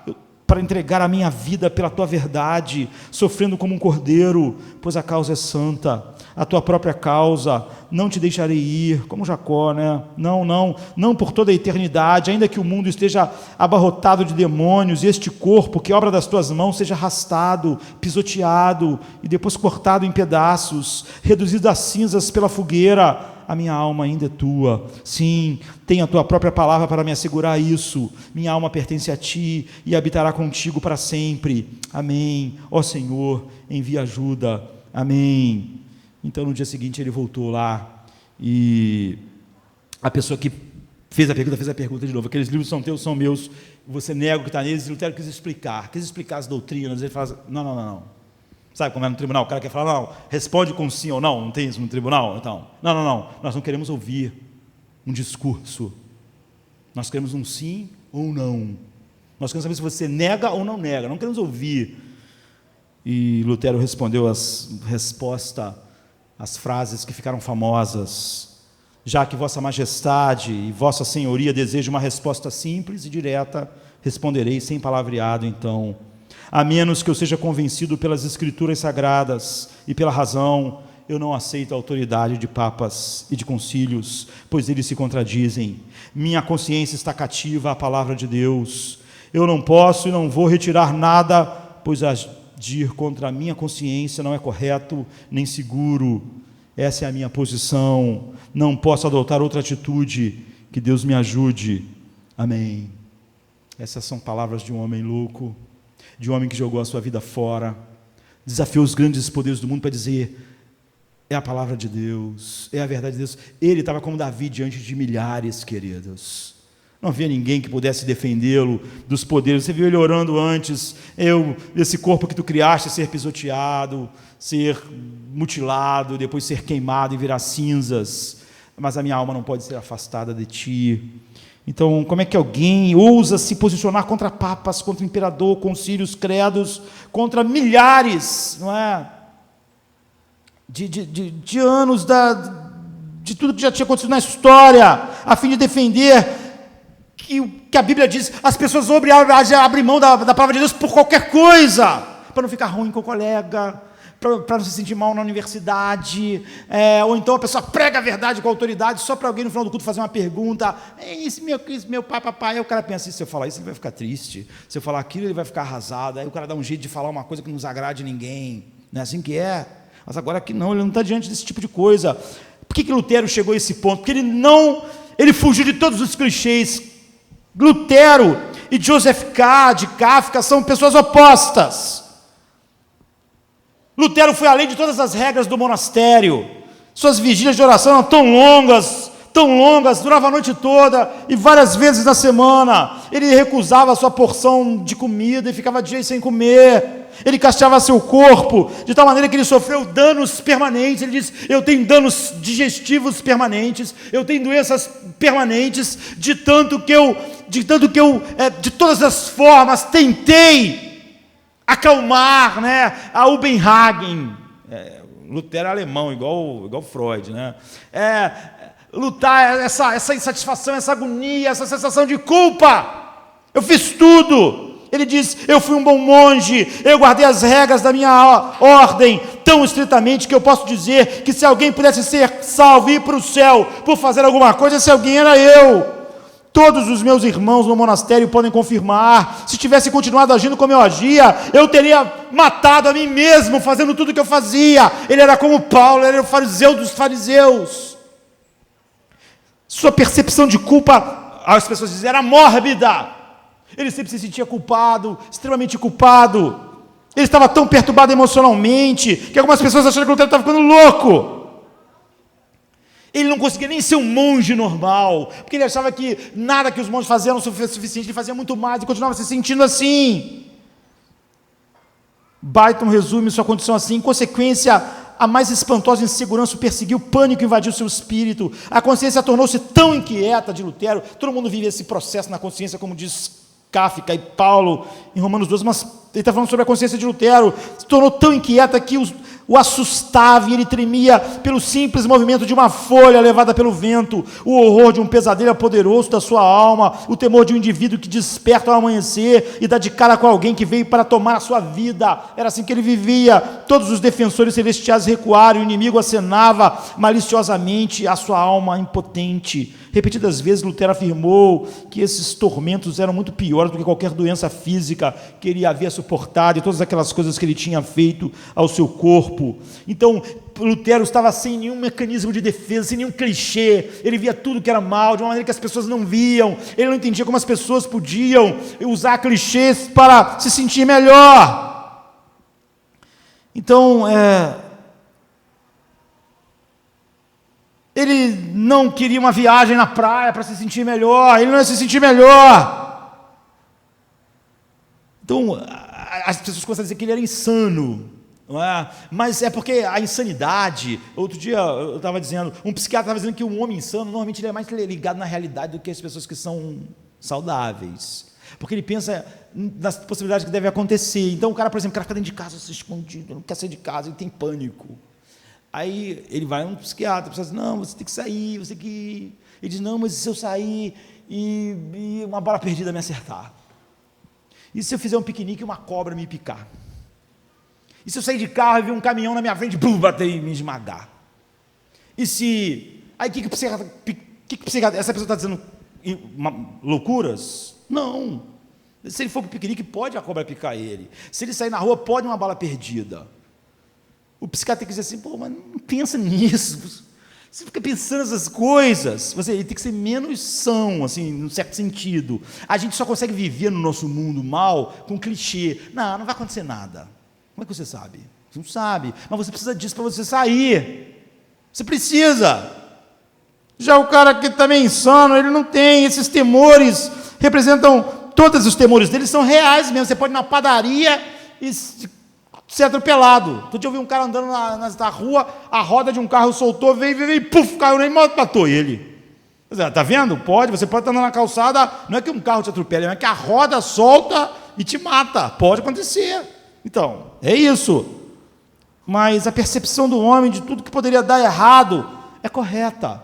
para entregar a minha vida pela tua verdade, sofrendo como um cordeiro, pois a causa é santa. A tua própria causa, não te deixarei ir, como Jacó, né? Não por toda a eternidade, ainda que o mundo esteja abarrotado de demônios, e este corpo, que é obra das tuas mãos, seja arrastado, pisoteado, e depois cortado em pedaços, reduzido a cinzas pela fogueira, a minha alma ainda é tua. Sim, tem a tua própria palavra para me assegurar isso. Minha alma pertence a ti, e habitará contigo para sempre. Amém. Ó Senhor, envia ajuda. Amém. Então, no dia seguinte, ele voltou lá, e a pessoa que fez a pergunta de novo. Aqueles livros são teus, são meus, você nega o que está neles. E Lutero quis explicar as doutrinas. Ele fala, não. Sabe como é no tribunal? O cara quer falar, não, responde com sim ou não tem isso no tribunal? Então, não, nós não queremos ouvir um discurso. Nós queremos um sim ou um não. Nós queremos saber se você nega ou não nega, não queremos ouvir. E Lutero respondeu as frases que ficaram famosas: já que vossa majestade e vossa senhoria desejam uma resposta simples e direta, responderei sem palavreado, então. A menos que eu seja convencido pelas escrituras sagradas e pela razão, eu não aceito a autoridade de papas e de concílios, pois eles se contradizem. Minha consciência está cativa à palavra de Deus. Eu não posso e não vou retirar nada, pois agir contra a minha consciência não é correto nem seguro. Essa é a minha posição. Não posso adotar outra atitude. Que Deus me ajude. Amém. Essas são palavras de um homem louco, de um homem que jogou a sua vida fora, desafiou os grandes poderes do mundo para dizer: é a palavra de Deus, é a verdade de Deus. Ele estava como Davi diante de milhares, queridos. Não havia ninguém que pudesse defendê-lo dos poderes. Você viu ele orando antes: esse corpo que tu criaste ser pisoteado, ser mutilado, depois ser queimado e virar cinzas, mas a minha alma não pode ser afastada de ti. Então, como é que alguém ousa se posicionar contra papas, contra imperador, concílios, credos, contra milhares, não é? De anos de tudo que já tinha acontecido na história, a fim de defender que a Bíblia diz: as pessoas abrem mão da palavra de Deus por qualquer coisa, para não ficar ruim com o colega, para não se sentir mal na universidade, ou então a pessoa prega a verdade com a autoridade só para alguém no final do culto fazer uma pergunta: esse meu pai, papai. Aí o cara pensa: se eu falar isso ele vai ficar triste, se eu falar aquilo ele vai ficar arrasado. Aí o cara dá um jeito de falar uma coisa que não desagrade ninguém. Não é assim que é? Mas agora aqui não, ele não está diante desse tipo de coisa. Por que Lutero chegou a esse ponto? Porque ele fugiu de todos os clichês. Lutero e Joseph de Kafka são pessoas opostas. Lutero foi além de todas as regras do monastério. Suas vigílias de oração eram tão longas, durava a noite toda e várias vezes na semana. Ele recusava a sua porção de comida e ficava dias sem comer. Ele castiava seu corpo de tal maneira que ele sofreu danos permanentes. Ele diz: eu tenho danos digestivos permanentes, eu tenho doenças permanentes, de tanto que eu, de todas as formas, tentei acalmar, né? A Ubenhagen, Lutero é alemão, igual Freud, né? Lutar essa insatisfação, essa agonia, essa sensação de culpa. Eu fiz tudo. Ele diz: eu fui um bom monge, eu guardei as regras da minha ordem tão estritamente que eu posso dizer que se alguém pudesse ser salvo e ir para o céu por fazer alguma coisa, esse alguém era eu. Todos os meus irmãos no monastério podem confirmar. Se tivesse continuado agindo como eu agia, eu teria matado a mim mesmo fazendo tudo o que eu fazia. Ele era como Paulo, ele era o fariseu dos fariseus. Sua percepção de culpa, as pessoas dizem, era mórbida. Ele sempre se sentia culpado, extremamente culpado. Ele estava tão perturbado emocionalmente que algumas pessoas acharam que Lutero estava ficando louco. Ele não conseguia nem ser um monge normal, porque ele achava que nada que os monges faziam era suficiente, ele fazia muito mais e continuava se sentindo assim. Byton resume sua condição assim: em consequência, a mais espantosa insegurança o perseguiu, o pânico invadiu seu espírito, a consciência tornou-se tão inquieta de Lutero. Todo mundo vive esse processo na consciência, como diz Kafka e Paulo em Romanos 12, mas ele está falando sobre a consciência de Lutero. Se tornou tão inquieta que o assustava, e ele tremia pelo simples movimento de uma folha levada pelo vento. O horror de um pesadelo poderoso da sua alma, o temor de um indivíduo que desperta ao amanhecer e dá de cara com alguém que veio para tomar a sua vida. Era assim que ele vivia. Todos os defensores celestiais recuaram, o inimigo acenava maliciosamente à sua alma impotente. Repetidas vezes Lutero afirmou que esses tormentos eram muito piores do que qualquer doença física que ele havia suportado e todas aquelas coisas que ele tinha feito ao seu corpo. Então, Lutero estava sem nenhum mecanismo de defesa, sem nenhum clichê. Ele via tudo que era mal, de uma maneira que as pessoas não viam. Ele não entendia como as pessoas podiam usar clichês para se sentir melhor. Então, ele não queria uma viagem na praia para se sentir melhor, ele não ia se sentir melhor. Então, as pessoas começam a dizer que ele era insano, não é? Mas é porque a insanidade, outro dia eu estava dizendo, um psiquiatra estava dizendo que um homem insano, normalmente ele é mais ligado na realidade do que as pessoas que são saudáveis, porque ele pensa nas possibilidades que devem acontecer. Então o cara, por exemplo, fica dentro de casa, se escondido, não quer sair de casa, ele tem pânico. Aí ele vai a um psiquiatra, a pessoa diz: não, você tem que sair, você tem que ir. Ele diz: não, mas se eu sair e uma bala perdida me acertar? E se eu fizer um piquenique e uma cobra me picar? E se eu sair de carro e ver um caminhão na minha frente, bum, bater e me esmagar? E se... Aí o que o psiquiatra... Essa pessoa está dizendo loucuras? Não. Se ele for para o piquenique, pode a cobra picar ele. Se ele sair na rua, pode uma bala perdida. O psiquiatra tem que dizer assim: pô, mas não pensa nisso, você fica pensando essas coisas. Ele tem que ser menos são, assim, num certo sentido. A gente só consegue viver no nosso mundo mal com clichê. Não vai acontecer nada. Como é que você sabe? Você não sabe, mas você precisa disso para você sair. Você precisa. Já o cara que também é insano, ele não tem esses temores, representam, todos os temores dele são reais mesmo. Você pode ir na padaria e ser atropelado. Todo dia eu vi um cara andando na rua, a roda de um carro soltou, veio e puf, caiu nem matou ele. Está vendo? Você pode estar andando na calçada, não é que um carro te atropele, é que a roda solta e te mata. Pode acontecer. Então, é isso. Mas a percepção do homem de tudo que poderia dar errado é correta.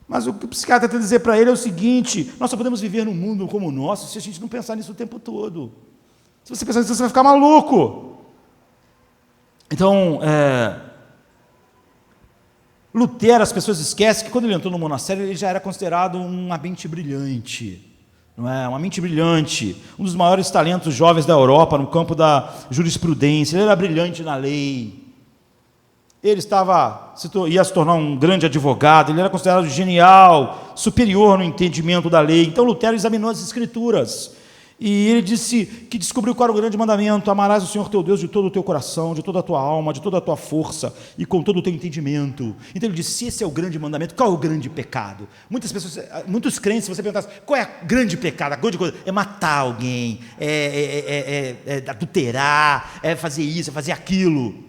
Mas o que o psiquiatra tem a dizer para ele é o seguinte: nós só podemos viver num mundo como o nosso se a gente não pensar nisso o tempo todo. Se você pensar nisso, você vai ficar maluco. Então, Lutero, as pessoas esquecem que quando ele entrou no monastério, ele já era considerado uma mente brilhante, não é? Uma mente brilhante, um dos maiores talentos jovens da Europa no campo da jurisprudência. Ele era brilhante na lei, ele ia se tornar um grande advogado, ele era considerado genial, superior no entendimento da lei. Então Lutero examinou as Escrituras, e ele disse que descobriu qual era o grande mandamento: amarás o Senhor teu Deus de todo o teu coração, de toda a tua alma, de toda a tua força e com todo o teu entendimento. Então ele disse: se esse é o grande mandamento, qual é o grande pecado? Muitos crentes, se você perguntasse qual é o grande pecado, a grande coisa, é matar alguém, é adulterar, é fazer isso, é fazer aquilo.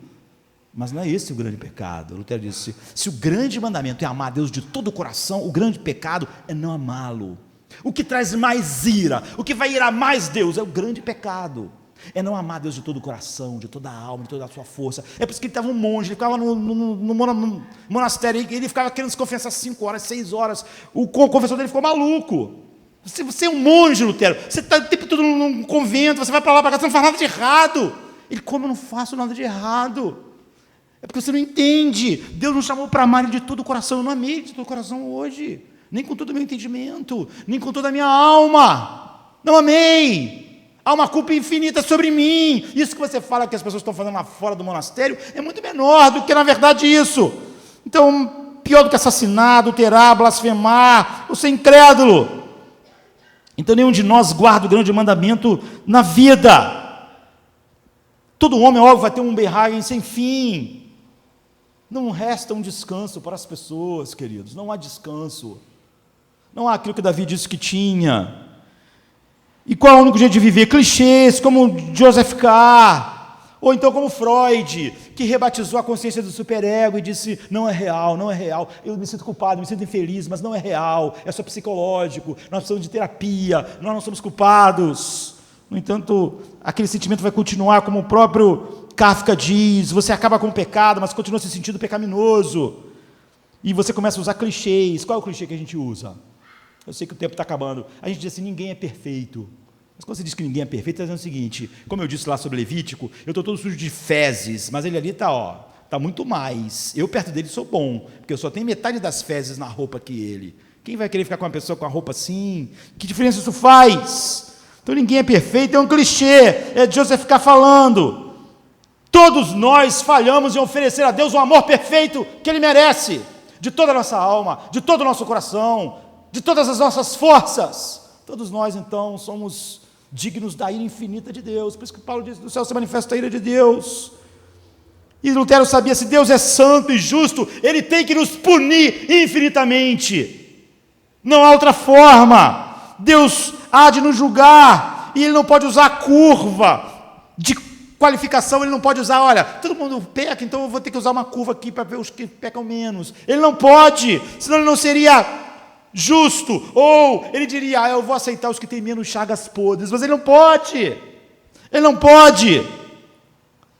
Mas não é esse o grande pecado. Lutero disse: se o grande mandamento é amar a Deus de todo o coração, o grande pecado é não amá-lo. O que traz mais ira, o que vai irar mais Deus, é o grande pecado. É não amar Deus de todo o coração, de toda a alma, de toda a sua força. É por isso que ele estava um monge, ele ficava no monastério, ele ficava querendo se confessar 5 horas, 6 horas. O confessor dele ficou maluco. Você é um monge, Lutero, você está o tempo todo num convento, você vai para lá, para cá, você não faz nada de errado. Ele, como eu não faço nada de errado? É porque você não entende. Deus nos chamou para amar Ele de todo o coração. Eu não amei de todo o coração hoje, nem com todo o meu entendimento, nem com toda a minha alma. Não amei. Há uma culpa infinita sobre mim. Isso que você fala que as pessoas estão fazendo lá fora do monastério é muito menor do que, na verdade, isso. Então, pior do que assassinar, adulterar, blasfemar, você é incrédulo. Então, nenhum de nós guarda o grande mandamento na vida. Todo homem, óbvio, vai ter um berragem sem fim. Não resta um descanso para as pessoas, queridos. Não há descanso. Não há aquilo que Davi disse que tinha. E qual é o único jeito de viver? Clichês, como Joseph K., ou então como Freud, que rebatizou a consciência do superego e disse, não é real, não é real, eu me sinto culpado, me sinto infeliz, mas não é real, é só psicológico, nós precisamos de terapia, nós não somos culpados. No entanto, aquele sentimento vai continuar, como o próprio Kafka diz, você acaba com o pecado, mas continua se sentindo pecaminoso. E você começa a usar clichês. Qual é o clichê que a gente usa? Eu sei que o tempo está acabando. A gente diz assim, ninguém é perfeito. Mas quando você diz que ninguém é perfeito, está dizendo o seguinte, como eu disse lá sobre Levítico, eu estou todo sujo de fezes, mas ele ali está muito mais. Eu perto dele sou bom, porque eu só tenho metade das fezes na roupa que ele. Quem vai querer ficar com uma pessoa com a roupa assim? Que diferença isso faz? Então ninguém é perfeito, é um clichê, é Joseph K. falando. Todos nós falhamos em oferecer a Deus o amor perfeito que Ele merece, de toda a nossa alma, de todo o nosso coração, de todas as nossas forças. Todos nós, então, somos dignos da ira infinita de Deus. Por isso que Paulo diz, do céu se manifesta a ira de Deus. E Lutero sabia, se Deus é santo e justo, Ele tem que nos punir infinitamente. Não há outra forma. Deus há de nos julgar, e Ele não pode usar a curva de qualificação, Ele não pode usar, olha, todo mundo peca, então eu vou ter que usar uma curva aqui para ver os que pecam menos. Ele não pode, senão Ele não seria justo, ou Ele diria, eu vou aceitar os que têm menos chagas podres, mas Ele não pode. Ele não pode.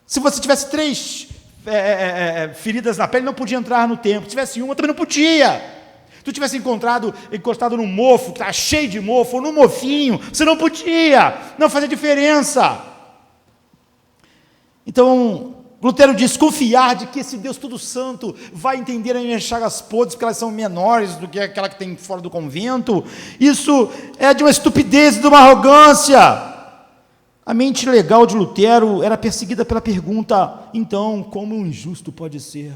Se você tivesse 3 feridas na pele, não podia entrar no templo. Se tivesse uma, também não podia. Se tu tivesse encostado num mofo, que está cheio de mofo, ou num mofinho, você não podia, não fazia diferença. Então, Lutero diz, confiar de que esse Deus todo santo vai entender as minhas chagas podres, porque elas são menores do que aquela que tem fora do convento, isso é de uma estupidez e de uma arrogância. A mente legal de Lutero era perseguida pela pergunta, então, como um injusto pode ser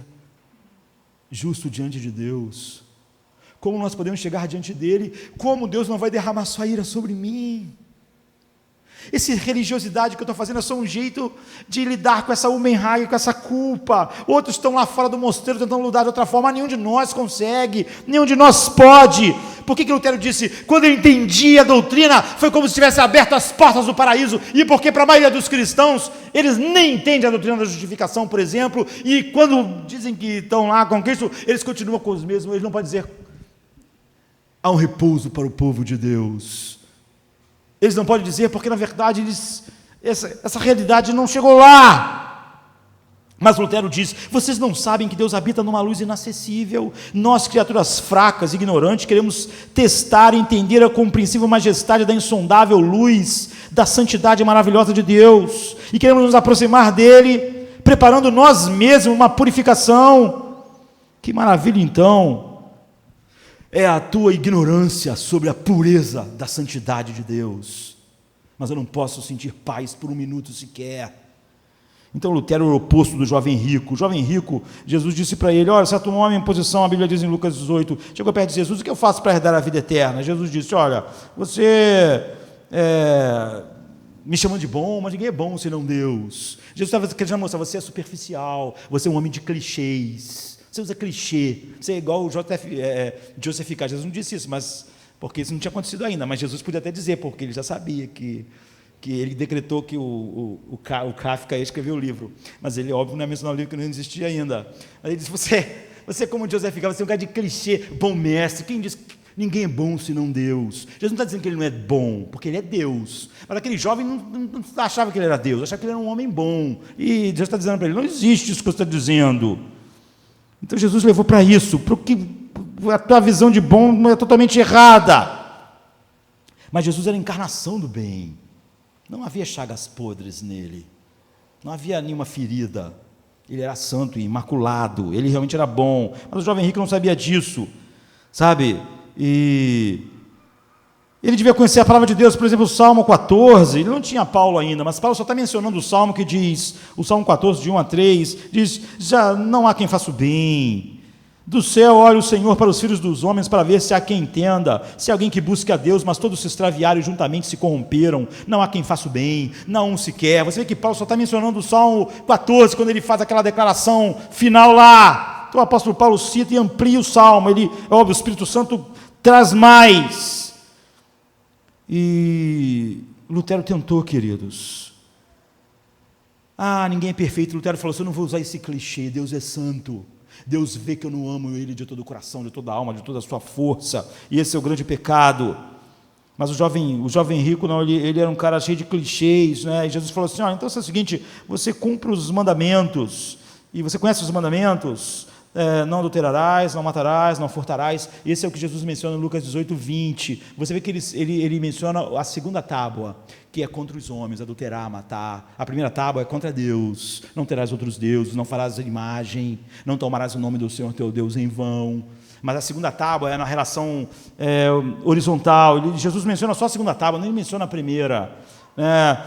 justo diante de Deus? Como nós podemos chegar diante dele? Como Deus não vai derramar sua ira sobre mim? Essa religiosidade que eu estou fazendo é só um jeito de lidar com essa Umenhage, com essa culpa. Outros estão lá fora do mosteiro tentando lidar de outra forma, nenhum de nós consegue, nenhum de nós pode. Por que Lutero disse, quando ele entendia a doutrina, foi como se tivesse aberto as portas do paraíso, e porque para a maioria dos cristãos, eles nem entendem a doutrina da justificação, por exemplo, e quando dizem que estão lá com Cristo, eles continuam com os mesmos, eles não podem dizer, há um repouso para o povo de Deus. Eles não podem dizer, porque na verdade essa realidade não chegou lá. Mas Lutero diz, vocês não sabem que Deus habita numa luz inacessível. Nós, criaturas fracas, ignorantes, queremos testar e entender a compreensível majestade da insondável luz, da santidade maravilhosa de Deus, e queremos nos aproximar dele, preparando nós mesmos uma purificação. Que maravilha então é a tua ignorância sobre a pureza da santidade de Deus. Mas eu não posso sentir paz por um minuto sequer. Então Lutero era o oposto do jovem rico. O jovem rico, Jesus disse para ele, olha, certo homem em posição, a Bíblia diz em Lucas 18, chegou perto de Jesus, o que eu faço para herdar a vida eterna? Jesus disse, olha, você me chamando de bom, mas ninguém é bom senão Deus. Jesus estava querendo mostrar, você é superficial, você é um homem de clichês. Você usa clichê, você é igual o Joseph K. Jesus não disse isso, mas porque isso não tinha acontecido ainda, mas Jesus podia até dizer, porque ele já sabia que ele decretou que o Kafka ia escrever o livro, mas ele, óbvio, não é mencionar o livro que não existia ainda. Mas ele disse, você é como Joseph K., você é um cara de clichê, bom mestre, quem diz Ninguém é bom senão Deus. Jesus não está dizendo que ele não é bom, porque ele é Deus. Mas aquele jovem não achava que ele era Deus, achava que ele era um homem bom. E Jesus está dizendo para ele, não existe isso que você está dizendo. Então Jesus levou para isso, porque a tua visão de bom é totalmente errada. Mas Jesus era a encarnação do bem. Não havia chagas podres nele. Não havia nenhuma ferida. Ele era santo e imaculado. Ele realmente era bom. Mas o jovem rico não sabia disso. Sabe? E ele devia conhecer a palavra de Deus, por exemplo, o Salmo 14. Ele não tinha Paulo ainda, mas Paulo só está mencionando o Salmo que diz, o Salmo 14, de 1 a 3, diz, já não há quem faça o bem. Do céu olha o Senhor para os filhos dos homens, para ver se há quem entenda, se há alguém que busque a Deus, mas todos se extraviaram e juntamente se corromperam. Não há quem faça o bem, não um sequer. Você vê que Paulo só está mencionando o Salmo 14, quando ele faz aquela declaração final lá. Então o apóstolo Paulo cita e amplia o Salmo. Ele, óbvio, o Espírito Santo traz mais. E Lutero tentou, queridos. Ninguém é perfeito. Lutero falou assim, eu não vou usar esse clichê, Deus é santo. Deus vê que eu não amo Ele de todo o coração, de toda a alma, de toda a sua força, e esse é o grande pecado. Mas o jovem rico, não, ele era um cara cheio de clichês, né? E Jesus falou assim, então é o seguinte, você cumpre os mandamentos, e você conhece os mandamentos? Não adulterarás, não matarás, não furtarás. Esse é o que Jesus menciona em Lucas 18, 20. Você vê que ele menciona a segunda tábua, que é contra os homens, adulterar, matar. A primeira tábua é contra Deus, não terás outros deuses, não farás imagem, não tomarás o nome do Senhor teu Deus em vão. Mas a segunda tábua é na relação horizontal. Jesus menciona só a segunda tábua, nem menciona a primeira.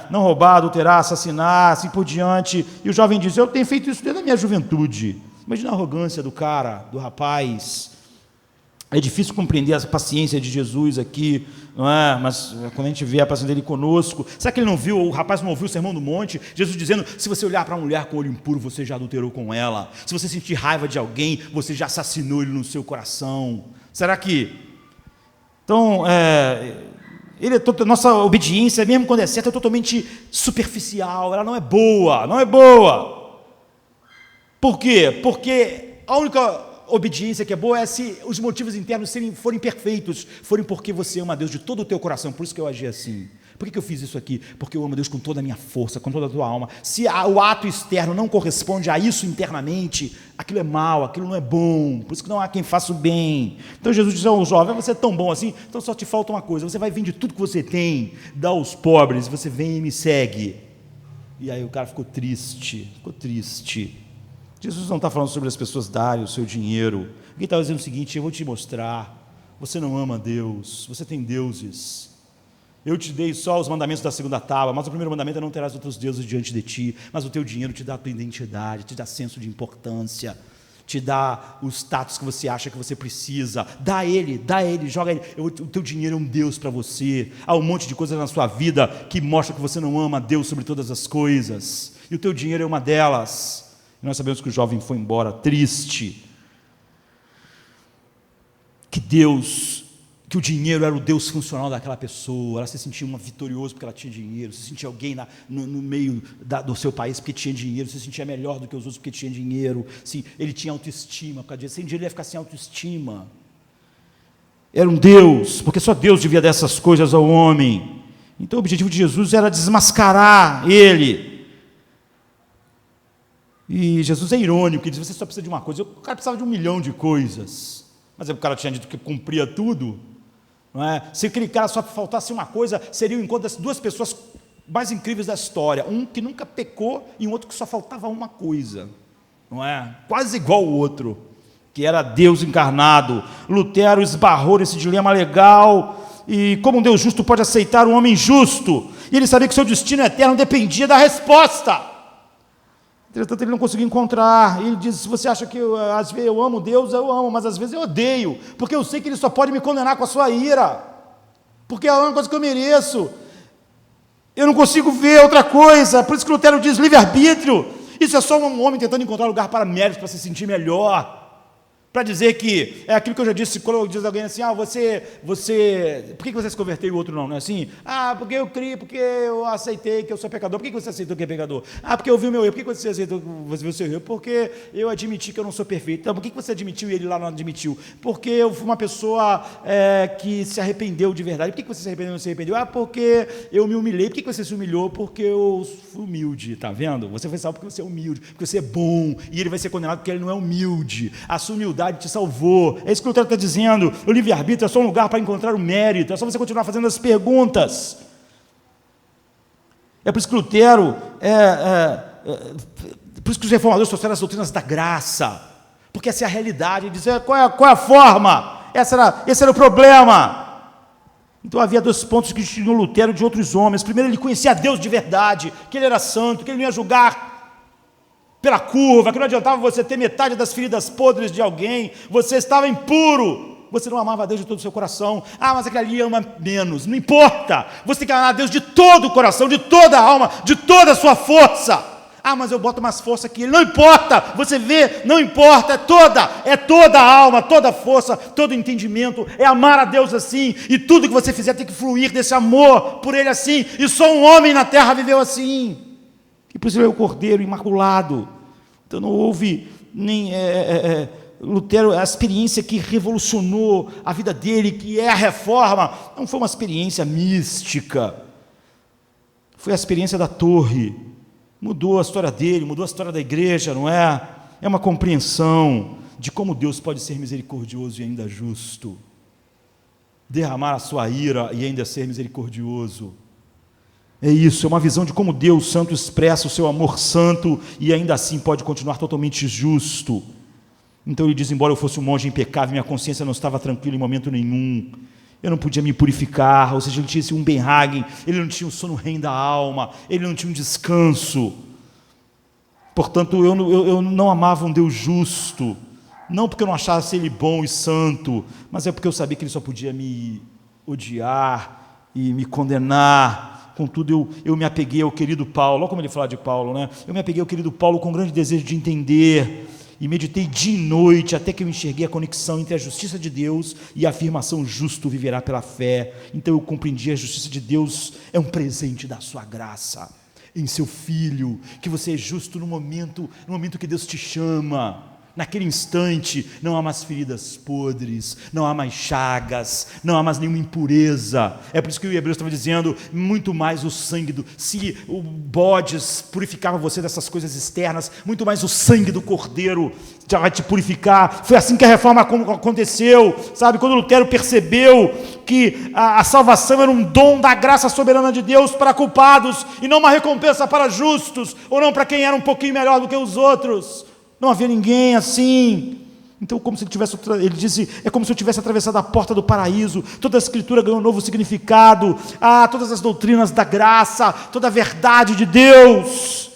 Não roubar, adulterar, assassinar, assim por diante. E o jovem diz, eu tenho feito isso desde a minha juventude. Imagina a arrogância do cara, do rapaz. É difícil compreender a paciência de Jesus aqui, não é? Mas quando a gente vê a paciência dele conosco, será que ele não viu, o rapaz não ouviu o sermão do monte? Jesus dizendo, se você olhar para uma mulher com olho impuro, você já adulterou com ela. Se você sentir raiva de alguém, você já assassinou ele no seu coração. Será que... Então, nossa obediência, mesmo quando é certa, é totalmente superficial, ela não é boa, não é boa. Por quê? Porque a única obediência que é boa é se os motivos internos forem perfeitos, forem porque você ama a Deus de todo o teu coração. Por isso que eu agi assim. Por que eu fiz isso aqui? Porque eu amo a Deus com toda a minha força, com toda a tua alma. Se o ato externo não corresponde a isso internamente, aquilo é mal, aquilo não é bom. Por isso que não há quem faça o bem. Então Jesus diz ao jovem, você é tão bom assim, então só te falta uma coisa, você vai vender tudo que você tem, dá aos pobres, você vem e me segue. E aí o cara ficou triste. Jesus não está falando sobre as pessoas darem o seu dinheiro. Ele está dizendo o seguinte, eu vou te mostrar, você não ama Deus, você tem deuses. Eu te dei só os mandamentos da segunda tábua, mas o primeiro mandamento é não terás outros deuses diante de ti, mas o teu dinheiro te dá a tua identidade, te dá senso de importância, te dá o status que você acha que você precisa. Dá a ele, joga ele. O teu dinheiro é um Deus para você. Há um monte de coisas na sua vida que mostra que você não ama a Deus sobre todas as coisas, e o teu dinheiro é uma delas. Nós sabemos que o jovem foi embora triste, que o dinheiro era o Deus funcional daquela pessoa, ela se sentia uma vitoriosa porque ela tinha dinheiro, se sentia alguém no meio do seu país porque tinha dinheiro, se sentia melhor do que os outros porque tinha dinheiro, sim, ele tinha autoestima, por causa disso. Sem dinheiro ele ia ficar sem autoestima, era um Deus, porque só Deus devia dessas coisas ao homem. Então o objetivo de Jesus era desmascarar ele. E Jesus é irônico, ele diz, você só precisa de uma coisa. O cara precisava de 1 milhão de coisas, mas o cara tinha dito que cumpria tudo, não é? Se aquele cara só faltasse uma coisa, seria o encontro das duas pessoas mais incríveis da história, um que nunca pecou e um outro que só faltava uma coisa, não é? Quase igual o outro, que era Deus encarnado. Lutero esbarrou nesse dilema legal, e como um Deus justo pode aceitar um homem justo? E ele sabia que seu destino eterno dependia da resposta. Entretanto, ele não conseguiu encontrar. Ele diz, se você acha que às vezes eu amo Deus, eu amo, mas às vezes eu odeio, porque eu sei que Ele só pode me condenar com a sua ira, porque é a única coisa que eu mereço. Eu não consigo ver outra coisa. Por isso que Lutero diz livre-arbítrio. Isso é só um homem tentando encontrar lugar para méritos, para se sentir melhor. para dizer que é aquilo que eu já disse, quando diz alguém assim, por que você se converteu e o outro não? Não é assim? Porque eu criei, porque eu aceitei que eu sou pecador. Por que você aceitou que é pecador? Porque eu vi o meu erro. Por que você aceitou que você viu o seu erro? Porque eu admiti que eu não sou perfeito. Então, por que você admitiu e ele lá não admitiu? Porque eu fui uma pessoa que se arrependeu de verdade. Por que você se arrependeu e não se arrependeu? Porque eu me humilhei. Por que você se humilhou? Porque eu fui humilde, tá vendo? Você foi salvo porque você é humilde, porque você é bom, e ele vai ser condenado porque ele não é humilde. A sua humildade te salvou. É isso que o Lutero está dizendo. O livre-arbítrio é só um lugar para encontrar o mérito, é só você continuar fazendo as perguntas. É por isso que Lutero, por isso que os reformadores trouxeram as doutrinas da graça, porque essa é a realidade. Ele dizia, qual é a forma? Esse era o problema. Então havia 2 pontos que distinguiam Lutero de outros homens. Primeiro, ele conhecia a Deus de verdade, que ele era santo, que ele não ia julgar pela curva, que não adiantava você ter metade das feridas podres de alguém, você estava impuro, você não amava a Deus de todo o seu coração. Mas aquele ali ama menos, não importa, você tem que amar a Deus de todo o coração, de toda a alma, de toda a sua força. Mas eu boto mais força que ele, não importa, você vê, não importa, é toda a alma, toda a força, todo o entendimento, é amar a Deus assim, e tudo que você fizer tem que fluir desse amor por ele assim, e só um homem na terra viveu assim. E por isso ele é o Cordeiro imaculado. Então não houve nem Lutero, a experiência que revolucionou a vida dele, que é a reforma, não foi uma experiência mística, foi a experiência da torre, mudou a história dele, mudou a história da igreja, não é? É uma compreensão de como Deus pode ser misericordioso e ainda justo, derramar a sua ira e ainda ser misericordioso. É isso, é uma visão de como Deus Santo expressa o seu amor santo e ainda assim pode continuar totalmente justo. Então ele diz, embora eu fosse um monge impecável, minha consciência não estava tranquila em momento nenhum, eu não podia me purificar, ou seja, ele tinha esse Umbenhagen, ele não tinha o sono REM da alma, ele não tinha um descanso. Portanto, eu não amava um Deus justo, não porque eu não achasse ele bom e santo, mas é porque eu sabia que ele só podia me odiar e me condenar. Contudo, eu me apeguei ao querido Paulo, olha como ele fala de Paulo, né? Eu me apeguei ao querido Paulo com grande desejo de entender, e meditei dia e noite, até que eu enxerguei a conexão entre a justiça de Deus e a afirmação justo viverá pela fé. Então eu compreendi a justiça de Deus é um presente da sua graça, em seu Filho, que você é justo no momento que Deus te chama. Naquele instante, não há mais feridas podres, não há mais chagas, não há mais nenhuma impureza. É por isso que o Hebreus estava dizendo, muito mais o sangue se o bodes purificava você dessas coisas externas, muito mais o sangue do Cordeiro já vai te purificar. Foi assim que a reforma aconteceu, sabe? Quando Lutero percebeu que a salvação era um dom da graça soberana de Deus para culpados, e não uma recompensa para justos, ou não para quem era um pouquinho melhor do que os outros. Não havia ninguém assim. Então, ele disse, é como se eu tivesse atravessado a porta do paraíso. Toda a Escritura ganhou um novo significado. Todas as doutrinas da graça, toda a verdade de Deus.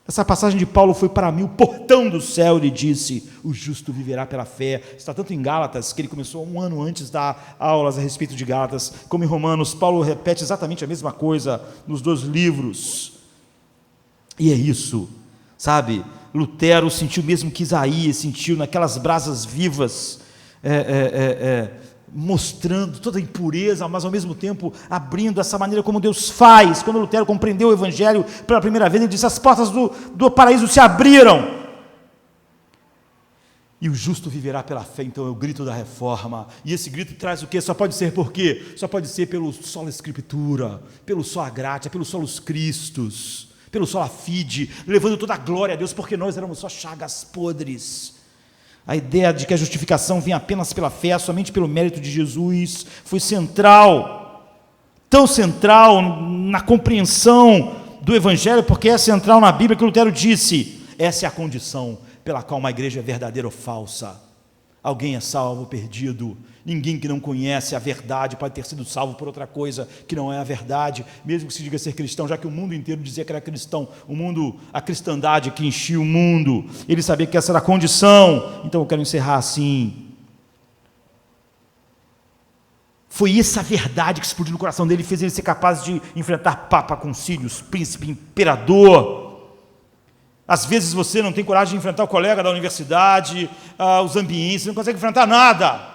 Essa passagem de Paulo foi para mim o portão do céu. Ele disse, o justo viverá pela fé. Está tanto em Gálatas, que ele começou 1 ano antes da aulas a respeito de Gálatas, como em Romanos. Paulo repete exatamente a mesma coisa nos 2 livros. E é isso, sabe? Lutero sentiu mesmo que Isaías sentiu naquelas brasas vivas, mostrando toda a impureza, mas ao mesmo tempo abrindo essa maneira como Deus faz. Quando Lutero compreendeu o Evangelho pela primeira vez, ele disse, as portas do paraíso se abriram, e o justo viverá pela fé. Então é o grito da reforma, e esse grito traz o quê? Só pode ser por quê? Só pode ser pelo sola Escritura, pelo sola gratia, pelo solos Christus, pelo sola fide, levando toda a glória a Deus, porque nós éramos só chagas podres. A ideia de que a justificação vinha apenas pela fé, somente pelo mérito de Jesus, foi central, tão central na compreensão do Evangelho, porque é central na Bíblia, que Lutero disse, essa é a condição pela qual uma igreja é verdadeira ou falsa. Alguém é salvo ou perdido. Ninguém que não conhece a verdade pode ter sido salvo por outra coisa que não é a verdade, mesmo que se diga ser cristão, já que o mundo inteiro dizia que era cristão, a cristandade que enchia o mundo, ele sabia que essa era a condição. Então eu quero encerrar assim. Foi essa verdade que explodiu no coração dele, fez ele ser capaz de enfrentar papa, concílios, príncipe, imperador. Às vezes você não tem coragem de enfrentar o colega da universidade, os ambientes, não consegue enfrentar nada.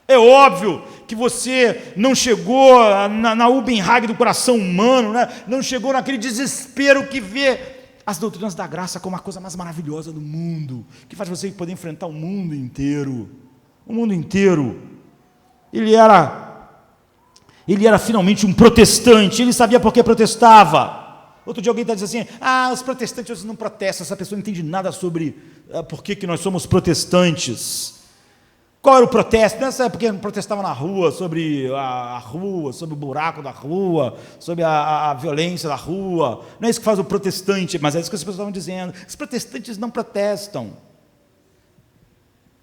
É óbvio que você não chegou na Ubenhag do coração humano, né? Não chegou naquele desespero que vê as doutrinas da graça como a coisa mais maravilhosa do mundo, que faz você poder enfrentar o mundo inteiro. O mundo inteiro. Ele era finalmente um protestante, ele sabia por que protestava. Outro dia alguém está dizendo assim, os protestantes não protestam, essa pessoa não entende nada sobre por que nós somos protestantes. Qual era o protesto? Não é porque protestava na rua, sobre a rua, sobre o buraco da rua, sobre a violência da rua. Não é isso que faz o protestante, mas é isso que as pessoas estavam dizendo. Os protestantes não protestam.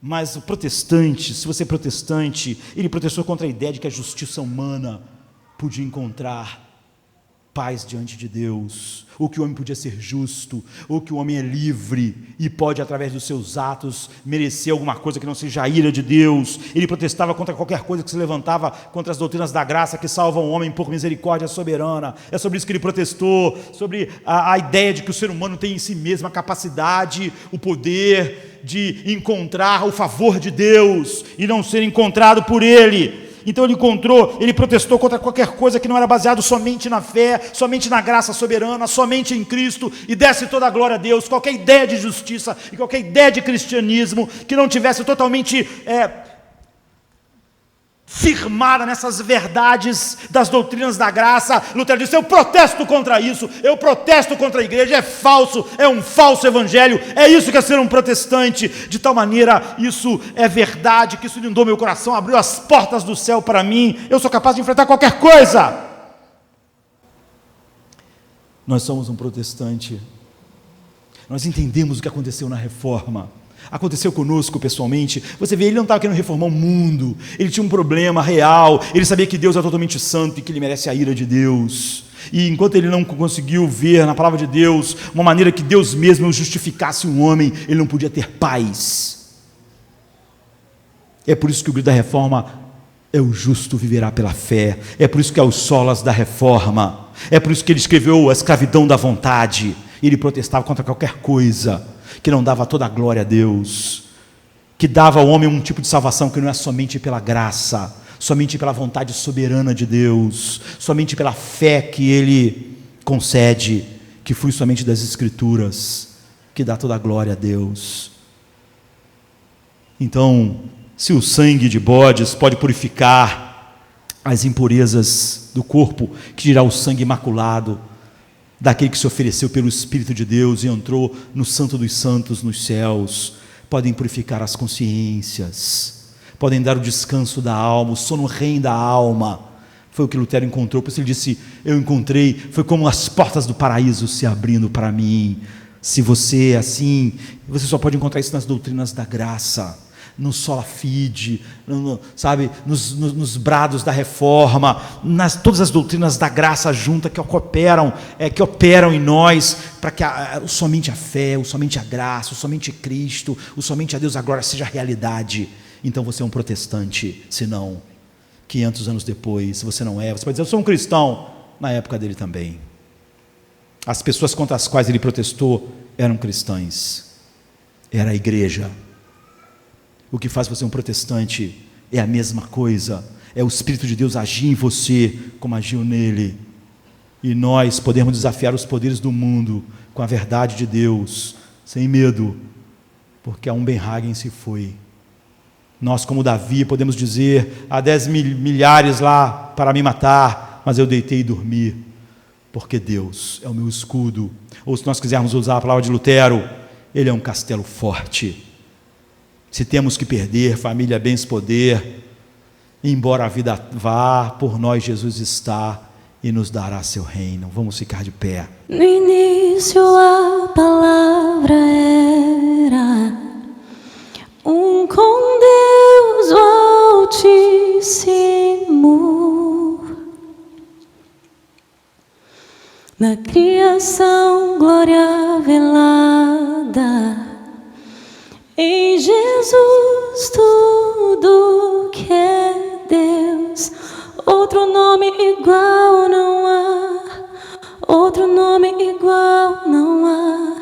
Mas o protestante, se você é protestante, ele protestou contra a ideia de que a justiça humana podia encontrar paz diante de Deus, ou que o homem podia ser justo, ou que o homem é livre e pode, através dos seus atos, merecer alguma coisa que não seja a ira de Deus. Ele protestava contra qualquer coisa que se levantava contra as doutrinas da graça que salvam o homem por misericórdia soberana. É sobre isso que ele protestou, sobre a ideia de que o ser humano tem em si mesmo a capacidade, o poder de encontrar o favor de Deus e não ser encontrado por ele. Então ele protestou contra qualquer coisa que não era baseado somente na fé, somente na graça soberana, somente em Cristo, e desse toda a glória a Deus. Qualquer ideia de justiça e qualquer ideia de cristianismo que não tivesse totalmente firmada nessas verdades das doutrinas da graça, Lutero disse, eu protesto contra isso, eu protesto contra a igreja, é falso, é um falso evangelho, é isso que é ser um protestante. De tal maneira, isso é verdade, que isso inundou meu coração, abriu as portas do céu para mim, eu sou capaz de enfrentar qualquer coisa. Nós somos um protestante, nós entendemos o que aconteceu na Reforma. Aconteceu conosco pessoalmente. Você vê, ele não estava querendo reformar o mundo, ele tinha um problema real, ele sabia que Deus é totalmente santo e que ele merece a ira de Deus, e enquanto ele não conseguiu ver na palavra de Deus uma maneira que Deus mesmo justificasse um homem, ele não podia ter paz. É por isso que o grito da Reforma é o justo viverá pela fé, é por isso que é os solas da Reforma, é por isso que ele escreveu a escravidão da vontade. Ele protestava contra qualquer coisa que não dava toda a glória a Deus, que dava ao homem um tipo de salvação que não é somente pela graça, somente pela vontade soberana de Deus, somente pela fé que Ele concede, que flui somente das Escrituras, que dá toda a glória a Deus. Então, se o sangue de bodes pode purificar as impurezas do corpo, que dirá o sangue imaculado daquele que se ofereceu pelo Espírito de Deus e entrou no Santo dos Santos nos céus, podem purificar as consciências, podem dar o descanso da alma, o sono REM da alma. Foi o que Lutero encontrou, por isso ele disse, eu encontrei, foi como as portas do paraíso se abrindo para mim. Se você é assim, você só pode encontrar isso nas doutrinas da graça, no sola fide, sabe, nos brados da Reforma, todas as doutrinas da graça juntas que operam em nós, para que somente a fé, somente a graça, somente Cristo, somente a Deus a glória seja realidade. Então você é um protestante, se não, 500 anos depois, se você não é, você pode dizer, eu sou um cristão, na época dele também. As pessoas contra as quais ele protestou eram cristãs, era a igreja. O que faz você um protestante é a mesma coisa, é o Espírito de Deus agir em você como agiu nele, e nós podemos desafiar os poderes do mundo com a verdade de Deus, sem medo, porque a Ubenhagen se foi. Nós, como Davi, podemos dizer, há 10 milhares lá para me matar, mas eu deitei e dormi, porque Deus é o meu escudo. Ou se nós quisermos usar a palavra de Lutero, Ele é um castelo forte. Se temos que perder família, bens, poder, embora a vida vá, por nós Jesus está e nos dará seu reino. Vamos ficar de pé. No início a palavra era com Deus o Altíssimo. Na criação glória velada, em Jesus tudo que é Deus, outro nome igual não há, outro nome igual não há.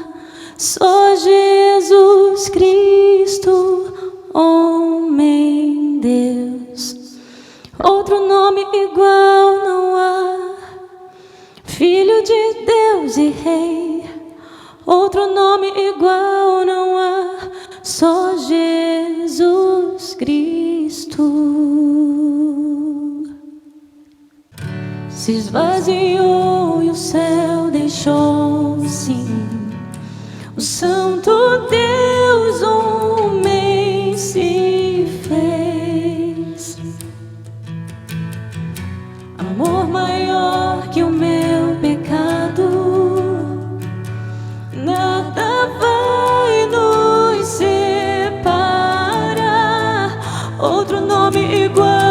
outro nome igual não há. Filho de Deus e Rei, outro nome igual não há. Só Jesus Cristo. Se esvaziou e o céu deixou, sim, o Santo Deus homem se fez. Amor maior que o meu pecado, nada vai nos separar. Outro nome igual